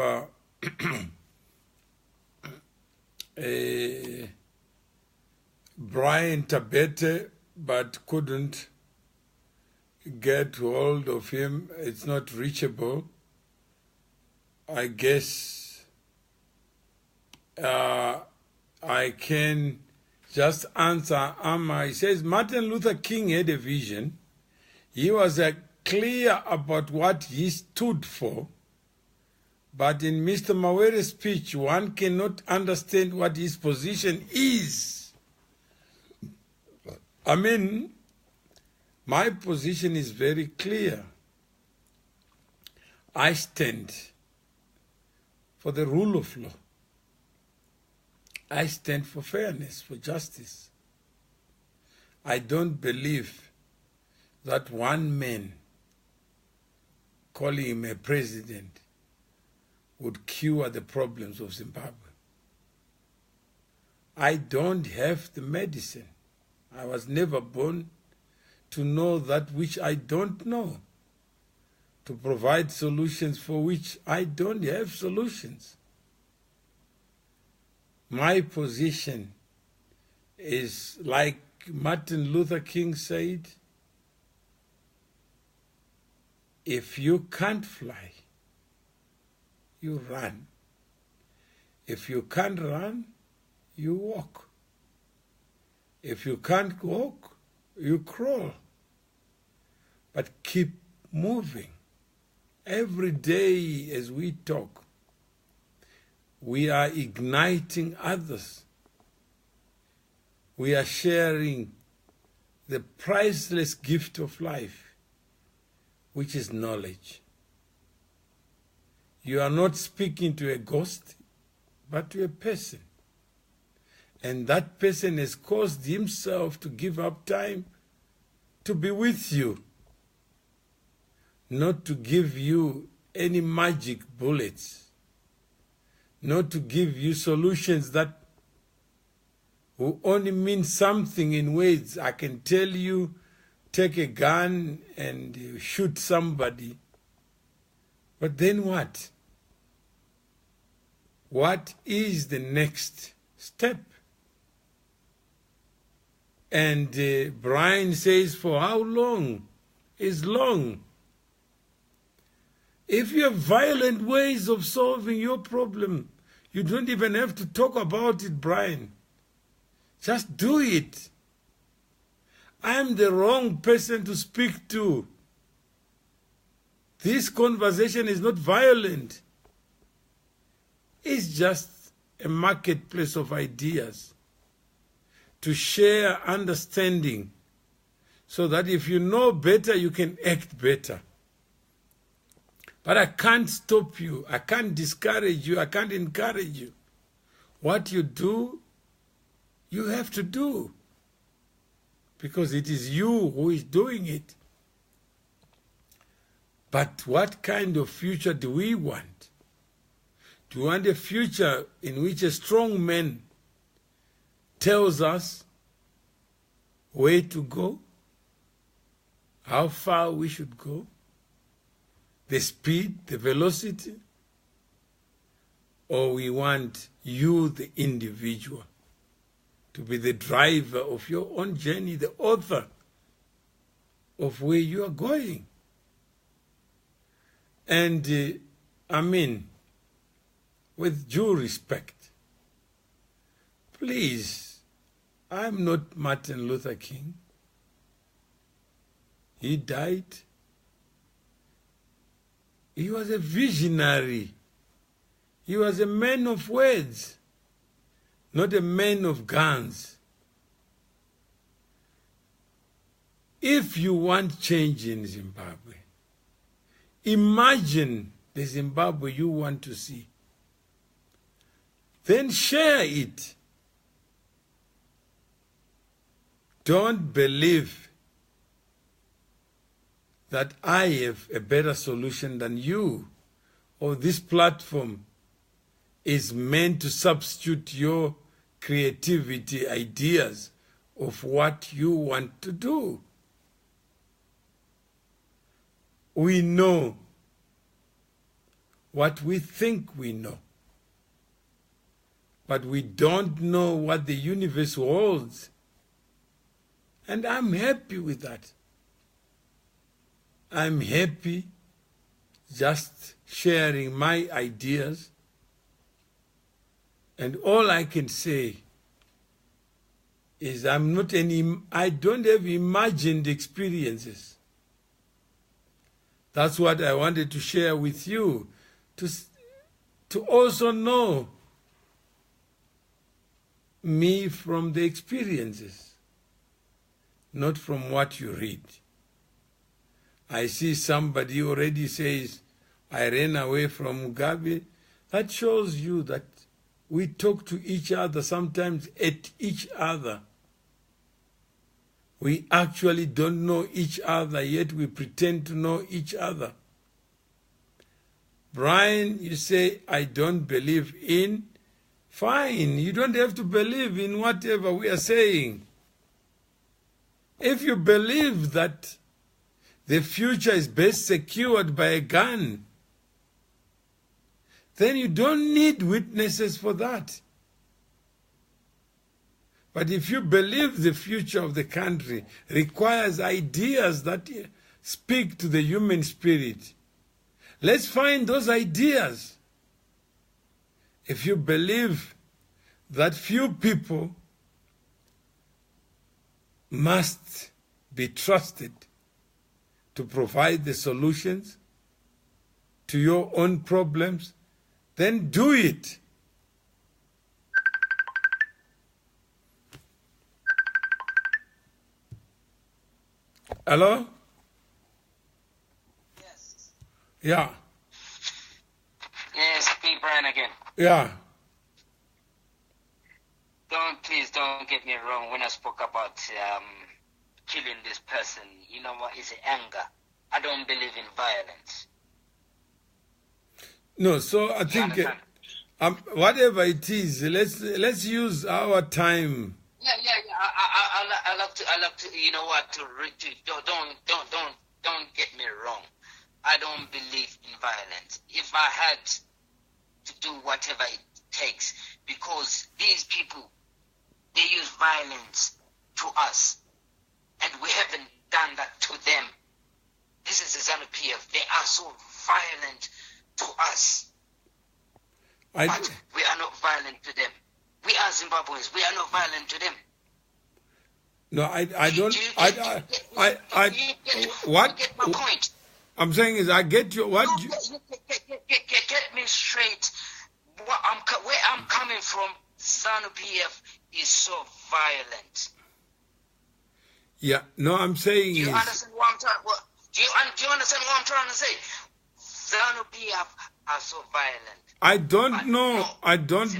Brian Tabete, but couldn't get hold of him. It's not reachable. I guess I can just answer Amma. He says, Martin Luther King had a vision. He was clear about what he stood for. But in Mr. Mawere's speech, one cannot understand what his position is. I mean, my position is very clear. I stand for the rule of law. I stand for fairness, for justice. I don't believe that one man calling him a president would cure the problems of Zimbabwe. I don't have the medicine. I was never born to know that which I don't know, to provide solutions for which I don't have solutions. My position is like Martin Luther King said, if you can't fly, you run. If you can't run, you walk. If you can't walk, you crawl. But keep moving. Every day as we talk, we are igniting others. We are sharing the priceless gift of life, which is knowledge. You are not speaking to a ghost, but to a person. And that person has caused himself to give up time to be with you, not to give you any magic bullets, not to give you solutions that will only mean something in words. I can tell you, take a gun and shoot somebody, but then what? What is the next step? And Brian says, for how long is long? If you have violent ways of solving your problem, you don't even have to talk about it, Brian. Just do it. I am the wrong person to speak to. This conversation is not violent. It's just a marketplace of ideas to share understanding so that if you know better, you can act better. But I can't stop you. I can't discourage you. I can't encourage you. What you do, you have to do. Because it is you who is doing it. But what kind of future do we want? Do we want a future in which a strong man tells us where to go, how far we should go, the speed, the velocity? Or we want you, the individual, to be the driver of your own journey, the author of where you are going? And I mean, with due respect, please, I'm not Martin Luther King. He died. He was a visionary. He was a man of words, not a man of guns. If you want change in Zimbabwe, imagine the Zimbabwe you want to see. Then share it. Don't believe that I have a better solution than you, or this platform is meant to substitute your creativity, ideas of what you want to do. We know what we think we know, but we don't know what the universe holds. And I'm happy with that. I'm happy just sharing my ideas. And all I can say is I don't have imagined experiences. That's what I wanted to share with you, to also know me from the experiences, not from what you read. I see somebody already says, I ran away from Mugabe. That shows you that we talk to each other, sometimes at each other. We actually don't know each other, yet we pretend to know each other. Brian, you say, I don't believe in. Fine, you don't have to believe in whatever we are saying. If you believe that the future is best secured by a gun, then you don't need witnesses for that. But if you believe the future of the country requires ideas that speak to the human spirit, let's find those ideas. If you believe that few people must be trusted to provide the solutions to your own problems, then do it. Hello? Yes. Yeah. Yes, P. Brian again. Yeah. Please don't get me wrong. When I spoke about killing this person, you know what? It's anger. I don't believe in violence. No, so I think whatever it is, let's use our time. Yeah. I love to. You know what? Don't get me wrong. I don't believe in violence. If I had to do whatever it takes, because these people, they use violence to us, and we haven't done that to them. This is the ZANU-PF. They are so violent to us, but we are not violent to them. We are Zimbabweans. We are not violent to them. No, I don't. What? Get my point. I'm saying is, I get you. What? Get me straight. Where I'm coming from, ZANU-PF is so violent. Yeah. No, I'm saying. Do you understand what I'm trying? Do you understand what I'm trying to say? ZANU-PF are so violent. I don't know. I don't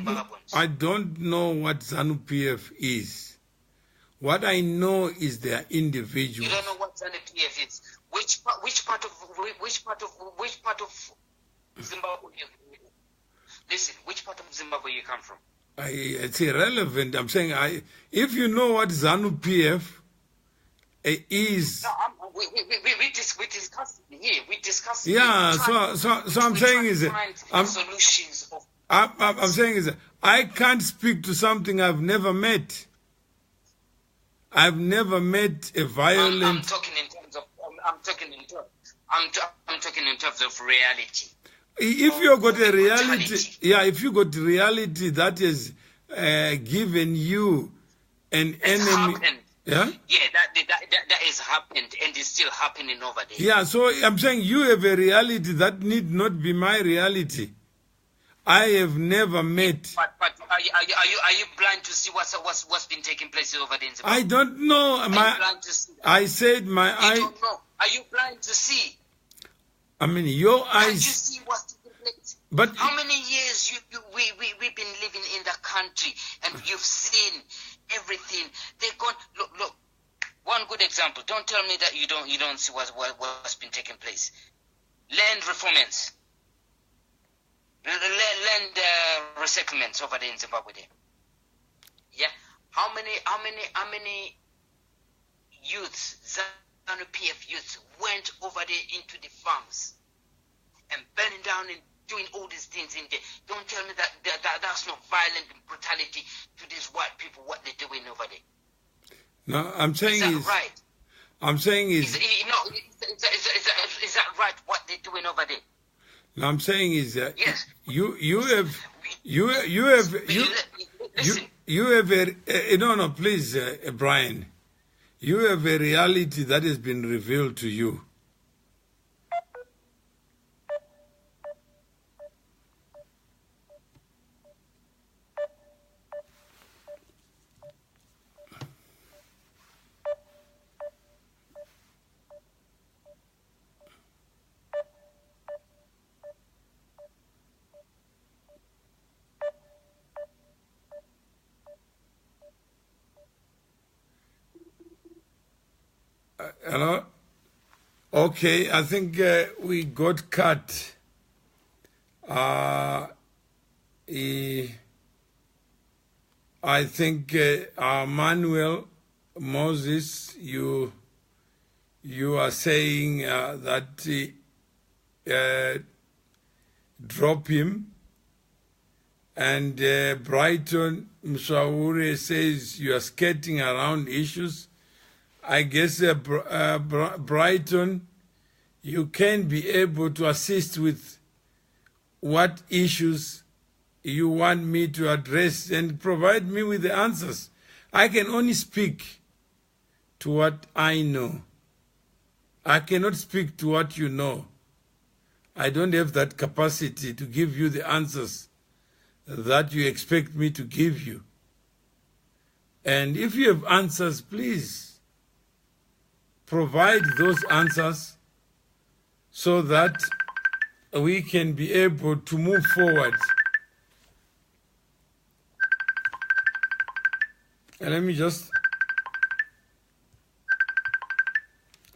know what ZANU-PF is. What I know is they are individuals. You don't know what ZANU-PF is. Which part of Zimbabwe? Listen, which part of Zimbabwe you come from? It's irrelevant. I'm saying, if you know what ZANU-PF is. No, we discuss here. We discuss. Yeah. So I'm saying is, solutions. I'm saying is, I can't speak to something I've never met. I've never met a violent. I'm talking in terms of. I'm talking in terms of reality. If you got a reality, if you got reality that is given you an enemy, Yeah? Yeah, that has happened and is still happening over there. Yeah, so I'm saying you have a reality that need not be my reality. I have never met. But are you blind to see what's been taking place over there in Zimbabwe? I don't know. Are you blind to see that? I said my You eye. don't know. Are you blind to see? I mean, your Can't you eyes. see what's taking place? But How many years we've been living in the country and you've seen everything? They've gone. Look. One good example. Don't tell me that you don't see what's been taking place. Land reformance. Land resettlements over there in Zimbabwe. There. Yeah. How many youths, ZANU-PF youths, went over there into the farms and burning down and doing all these things in there? Don't tell me that's not violent brutality to these white people, what they're doing over there. no, I'm saying Is that right? I'm saying Is that right, what they're doing over there? no, I'm saying is that Yes. you have a no, please, Brian, you have a reality that has been revealed to you. Hello? Okay, I think we got cut. I think Manuel Moses, you are saying that drop him, and Brighton Mshaure says you are skating around issues. I guess Brighton, you can be able to assist with what issues you want me to address and provide me with the answers. I can only speak to what I know. I cannot speak to what you know. I don't have that capacity to give you the answers that you expect me to give you. And if you have answers, please provide those answers so that we can be able to move forward. And let me just...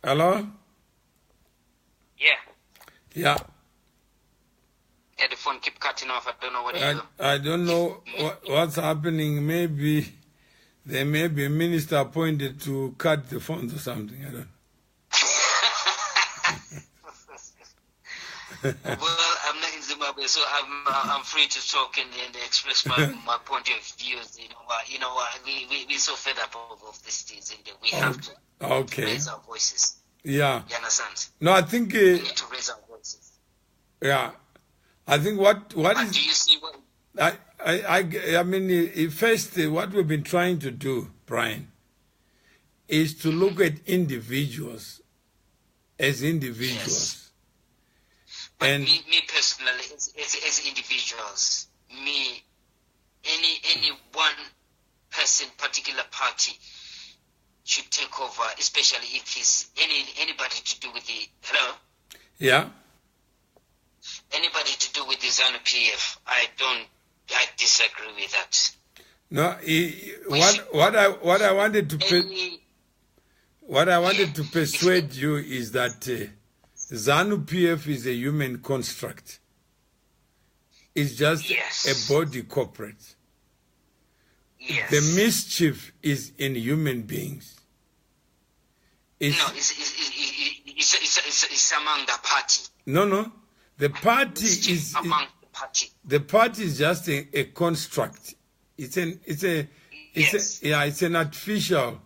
Hello? Yeah. Yeah. Yeah, the phone keep cutting off. I don't know what it is. I don't know what's happening. Maybe there may be a minister appointed to cut the phones or something. I don't know. Well, I'm not in Zimbabwe, so I'm free to talk and express my point of views. You know what? We're so fed up of these things, and we have to raise our voices. Yeah. You understand? No, I think we need to raise our voices. Yeah, I think what is. Do you see what? I mean, first, what we've been trying to do, Brian, is to look at individuals as individuals. Yes. But and me personally, as individuals, any one person, particular party should take over, especially if it's anybody to do with the Yeah. Anybody to do with the ZANU-PF. I disagree with that. No, what I wanted to persuade you is that ZANU-PF is a human construct. It's just a body corporate. Yes. The mischief is in human beings. It's among the party. No. The party is among the party. The party is just a construct. It's an artificial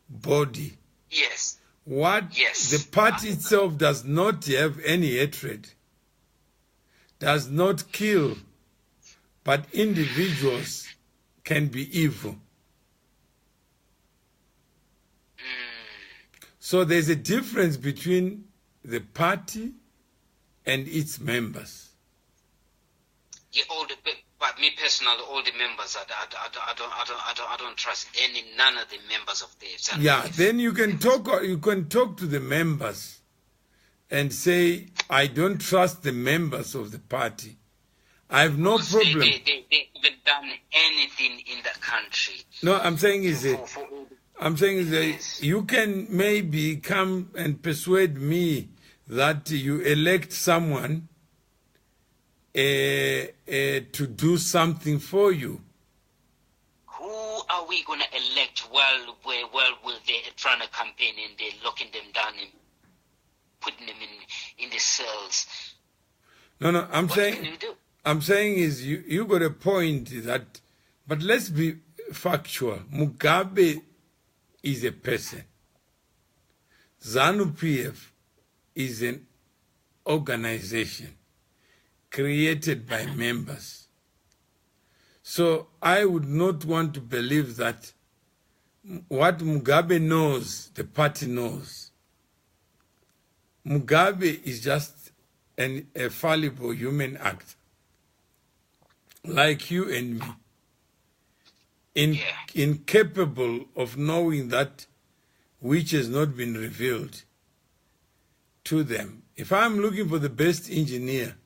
body. Yes. The party itself does not have any hatred, does not kill, but individuals can be evil. So there's a difference between the party and its members. Yeah, but me personally, all the members, I don't trust none of the members of the ZANU-PF. Yeah, then you can talk to the members and say, I don't trust the members of the party. I have no problem. They haven't done anything in the country. No, I'm saying is that you can maybe come and persuade me that you elect someone to do something for you. Who are we going to elect while they're trying to campaign and they're locking them down and putting them in the cells? No, I'm What saying can you do? I'm saying is you got a point that, but let's be factual. Mugabe is a person. ZANU-PF is an organization created by members. So I would not want to believe that what Mugabe knows, the party knows. Mugabe is just a fallible human actor, like you and me, incapable of knowing that which has not been revealed to them. If I'm looking for the best engineer,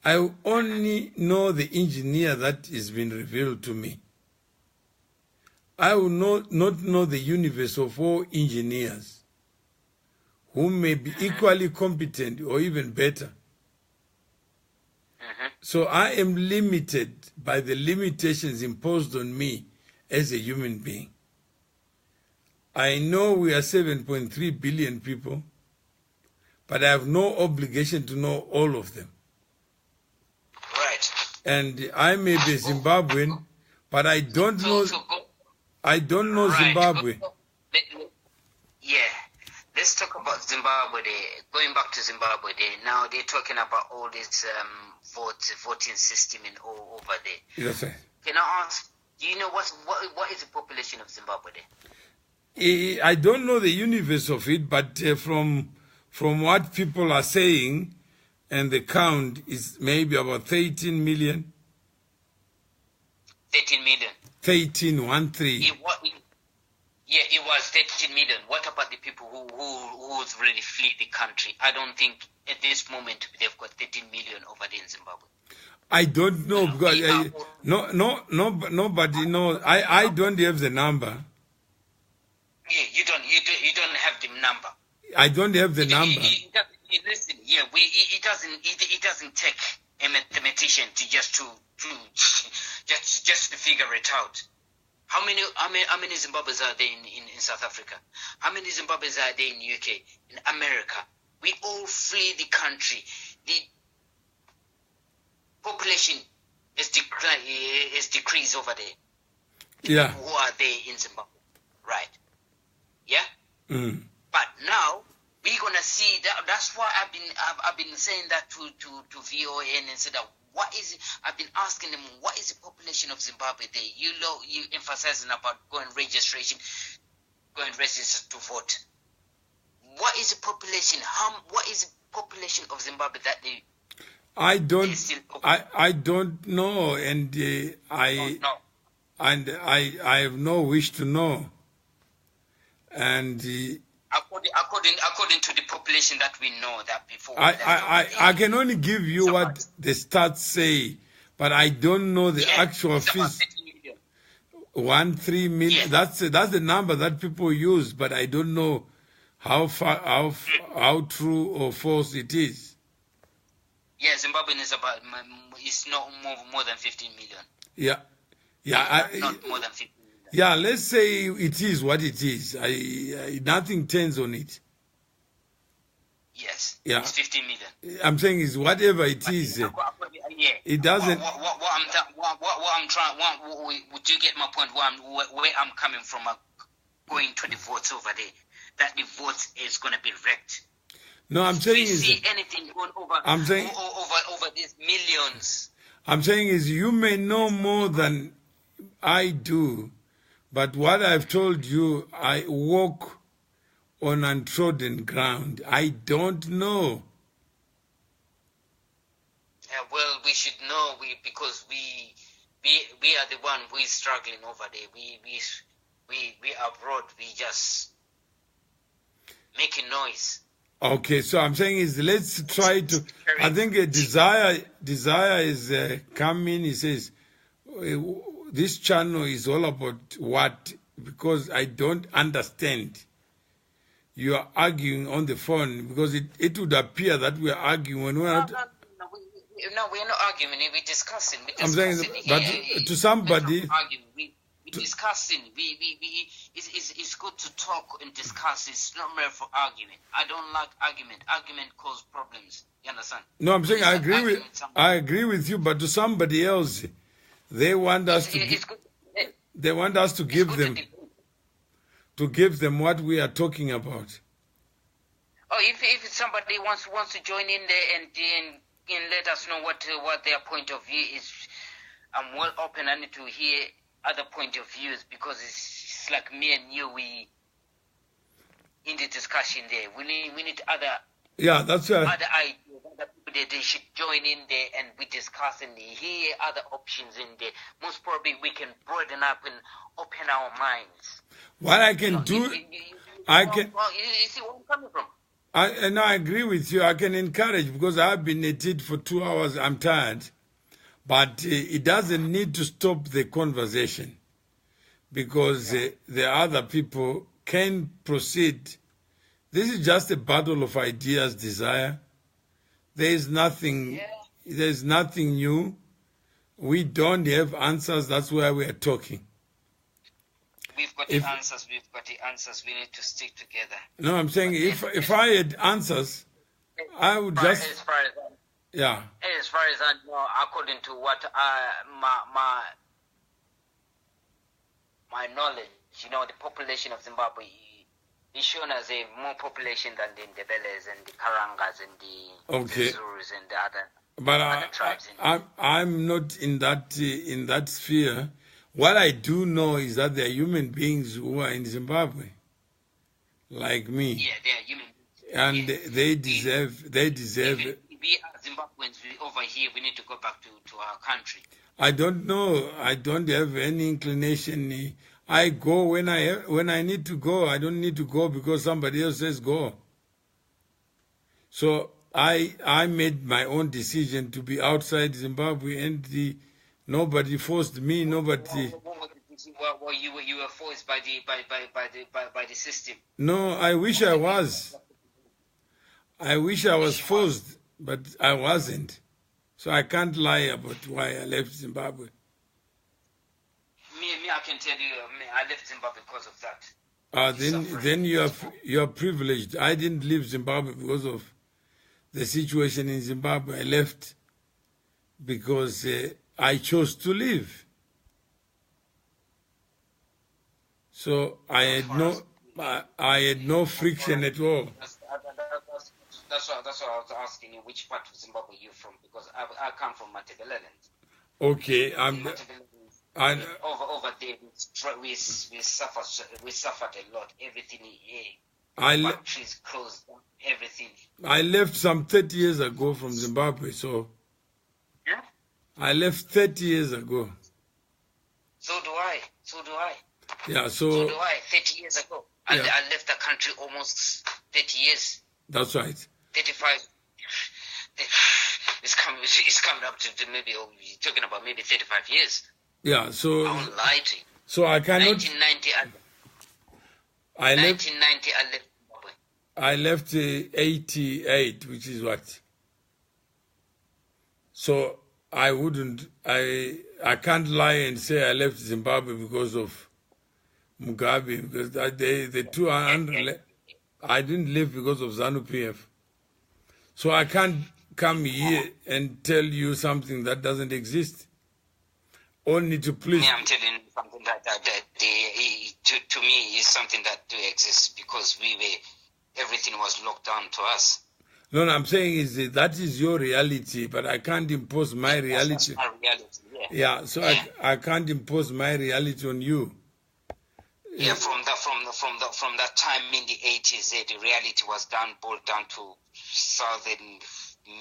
I will only know the engineer that has been revealed to me. I will not know the universe of all engineers who may be equally competent or even better. So I am limited by the limitations imposed on me as a human being. I know we are 7.3 billion people, but I have no obligation to know all of them. Right. And I may be Zimbabwean, but I don't know Zimbabwe. Yeah. Let's talk about Zimbabwe. Going back to Zimbabwe, now they're talking about all this voting system and all over there. That's right. Can I ask, do you know what is the population of Zimbabwe there? I don't know the universe of it, but from what people are saying, and the count is maybe about 13 million. 13 million. 13. Yeah, it was 13 million. What about the people who's really flee the country? I don't think at this moment they've got 13 million over there in Zimbabwe. I don't know because nobody knows. I don't have the number. Yeah, you don't have the number. I don't have the number. Listen, yeah, it doesn't take a mathematician just to figure it out. How many Zimbabweans are there in South Africa? How many Zimbabweans are there in UK, in America? We all flee the country. The population is decreased over there. Yeah. Who are there in Zimbabwe? Right. Yeah. Mm. But now we're gonna see that. That's why I've been saying that to VON and said that. What is it? I've been asking them, what is the population of Zimbabwe there? You emphasizing about going register to vote. What is the population? What is the population of Zimbabwe that they? I don't know, and I have no wish to know. And according to the population that we know that before. I can only give you what the stats say, but I don't know the actual figures. 13 million. Yeah. That's the number that people use, but I don't know how true or false it is. Yeah, Zimbabwe is not more than 15 million. Yeah. Not more than 15 million. Yeah, let's say it is what it is. Nothing turns on it. Yes. Yeah. It's 15 million. I'm saying is whatever it is. It doesn't. What I'm trying. Would you get my point? Where I'm coming from, going to the votes over there, that the votes is going to be wrecked. No, I'm saying is. See anything going over? I'm saying over these millions. I'm saying is you may know more than I do. But what I've told you, I walk on untrodden ground? I don't know. Well, we should know because we are the one who is struggling over there. We abroad. We just making noise. Okay, so I'm saying is let's try to. I think a desire is coming. He says this channel is all about what, because I don't understand. You are arguing on the phone because it would appear that we are arguing when we're not. No, we're not arguing. We're discussing. I'm saying, but to somebody. We're discussing. It's good to talk and discuss. It's not meant for argument. I don't like argument. Argument causes problems. You understand? No, I'm saying I agree with you, but to somebody else, they want us to give them what we are talking about. Oh, if somebody wants to join in there and let us know what their point of view is, I'm well open. I need to hear other point of views, because it's like me and you, we in the discussion there. We need other. Yeah, that's right. Other ideas, other people they should join in there, and we discuss and hear other options in there. Most probably we can broaden up and open our minds. What I can do, I can. Well, you see where I'm coming from. I agree with you. I can encourage, because I've been at it for 2 hours. I'm tired. But it doesn't need to stop the conversation, because the other people can proceed. This is just a battle of ideas, Desire. There is nothing. Yeah. There's nothing new. We don't have answers. That's why we are talking. We've got the answers. We've got the answers. We need to stick together. No, I'm saying if I had answers, I would just. As far as yeah. As far as I know, according to what my knowledge, the population of Zimbabwe is shown as a more population than the Ndebeles and the Karangas and the Zulus and the other tribes. I'm not in that sphere. What I do know is that there are human beings who are in Zimbabwe, like me. Yeah, they are human beings. And they deserve. We are Zimbabweans. Over here, we need to go back to our country. I don't know. I don't have any inclination. I go when I need to go. I don't need to go because somebody else says go. So I made my own decision to be outside Zimbabwe, and nobody forced me. Nobody. Well, you were forced by the system. No, I wish I was. I wish I was forced, but I wasn't. So I can't lie about why I left Zimbabwe. Me, I can tell you, I left Zimbabwe because of that. Then you are privileged. I didn't leave Zimbabwe because of the situation in Zimbabwe. I left because I chose to leave. So I had no friction at all. That's why I was asking you which part of Zimbabwe you're from, because I come from Matebeleland. Okay, over there we suffered a lot. Everything factories closed down, everything. I left some 30 years ago from Zimbabwe, so yeah? I left 30 years ago. So do I. Yeah, so do I. 30 years ago. I left the country almost 30 years. That's right. 35. It's coming up to maybe, you're talking about maybe 35 years. Yeah, so. I won't lie to you. So I cannot. 1990, I left Zimbabwe. I left 88, which is what? So I can't lie and say I left Zimbabwe because of Mugabe, because the two are I didn't leave because of ZANU-PF. So I can't come here and tell you something that doesn't exist. Only to please. Yeah, I'm telling you something that to me is something that do exist, because everything was locked down to us. No, I'm saying is that is your reality, but I can't impose my reality. That's my reality, yeah. So I can't impose my reality on you. Yeah, from that time in the 80s, the reality was boiled down to southern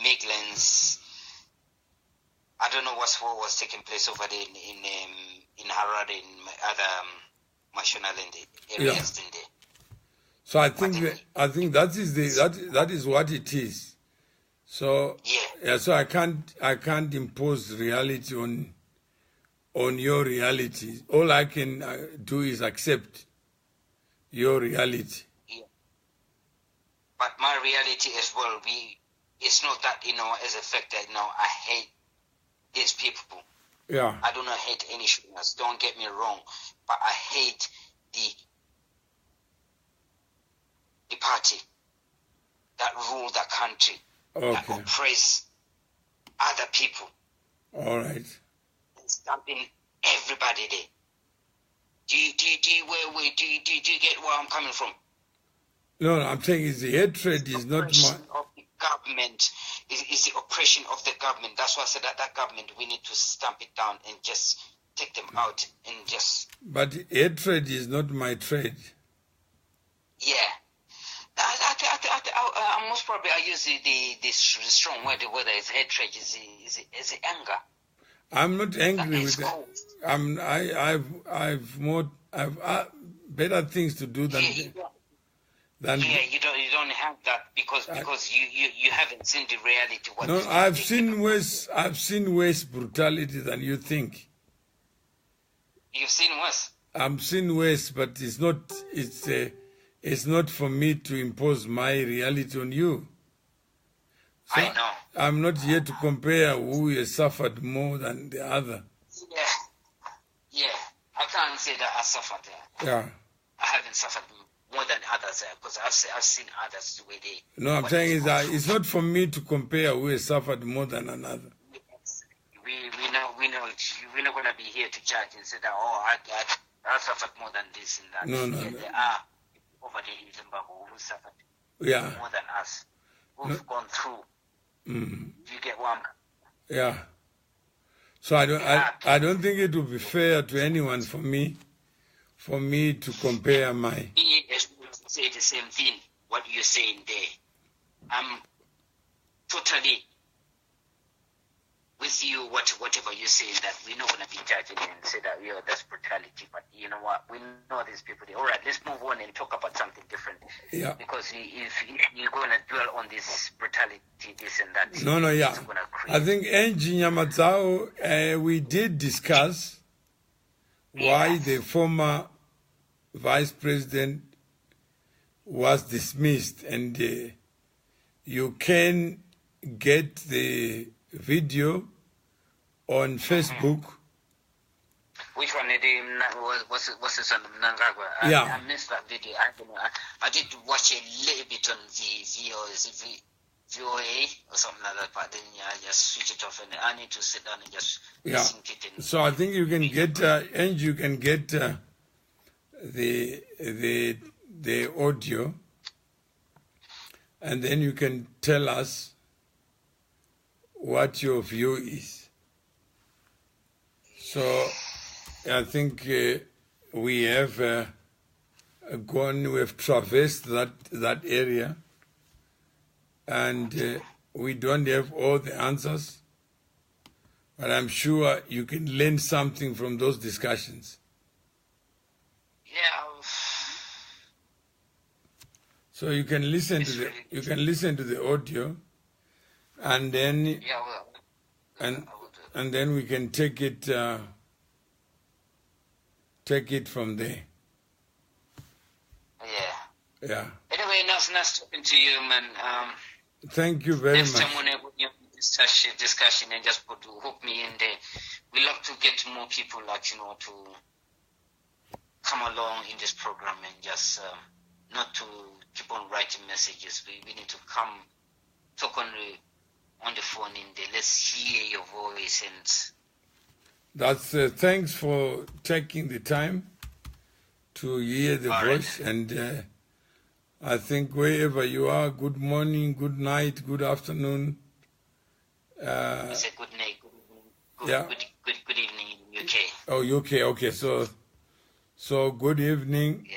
Midlands. I don't know what was taking place over there in Harare and other Mashonaland areas in there. So I think that is what it is. So so I can't impose reality on your reality. All I can do is accept your reality. Yeah. But my reality as well, it's not that, as a fact that, I hate these people. Yeah. I do not hate any Shongas, don't get me wrong, but I hate the party that rule the country, that oppress other people. All right. Stamping everybody there. Do you get where I'm coming from? No, I'm saying is the hatred is not my... of the government is the oppression of the government. That's why I said that government, we need to stamp it down and just take them out and just... But hatred is not my trade. Yeah. Most probably I use the strong word, whether it's hatred, is anger. I'm not angry with that. I've better things to do than you don't have that because you haven't seen the reality. I've seen worse brutality than you think. You've seen worse. I've seen worse, but it's not for me to impose my reality on you. So I know. I'm not here to compare who has suffered more than the other. Yeah. I can't say that I suffered. Yeah. I haven't suffered more than others because I've seen others the way they... No, I'm saying is that it's not for me to compare who has suffered more than another. We know we're not going to be here to judge and say that, I suffered more than this and that. No. There are over there in Zimbabwe who suffered more than us, who've gone through. You get one. Yeah. So I don't think it would be fair to anyone for me to compare my... Say the same thing, what you're saying there. I'm totally with you, whatever you're saying, that we're not going to be judging and say that, that's brutality. But you know what? We know these people. All right, let's move on and talk about something different. Yeah. Because if you're going to dwell on this brutality, this and that. I think Angie Nyamatsao, we did discuss why the former vice president was dismissed, and you can get the video on Facebook. Which one? Was this on Mnangagwa? I missed that video. I did watch a little bit on the VOA or something like that, but then I just switch it off and I need to sit down and just listen to it. So I think you can get and you can get the audio, and then you can tell us what your view is. So I think we have traversed that area, and we don't have all the answers, but I'm sure you can learn something from those discussions. Yeah. So you can listen to the audio, and then and then we can take it from there. Yeah. Anyway, nice talking to you, man. Thank you very much. Next time when we have this discussion and just hook me in there, we love to get more people to come along in this program and just not to keep on writing messages. We need to come talk on the phone in there. Let's hear your voice. And that's thanks for taking the time to hear the voice. Right. And I think wherever you are, good morning, good night, good afternoon. I said good night, good evening in UK. Oh, UK, okay. So So good evening.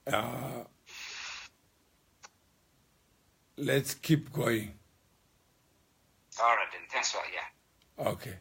Yeah. Let's keep going. All right, then. Thanks for, yeah. Okay.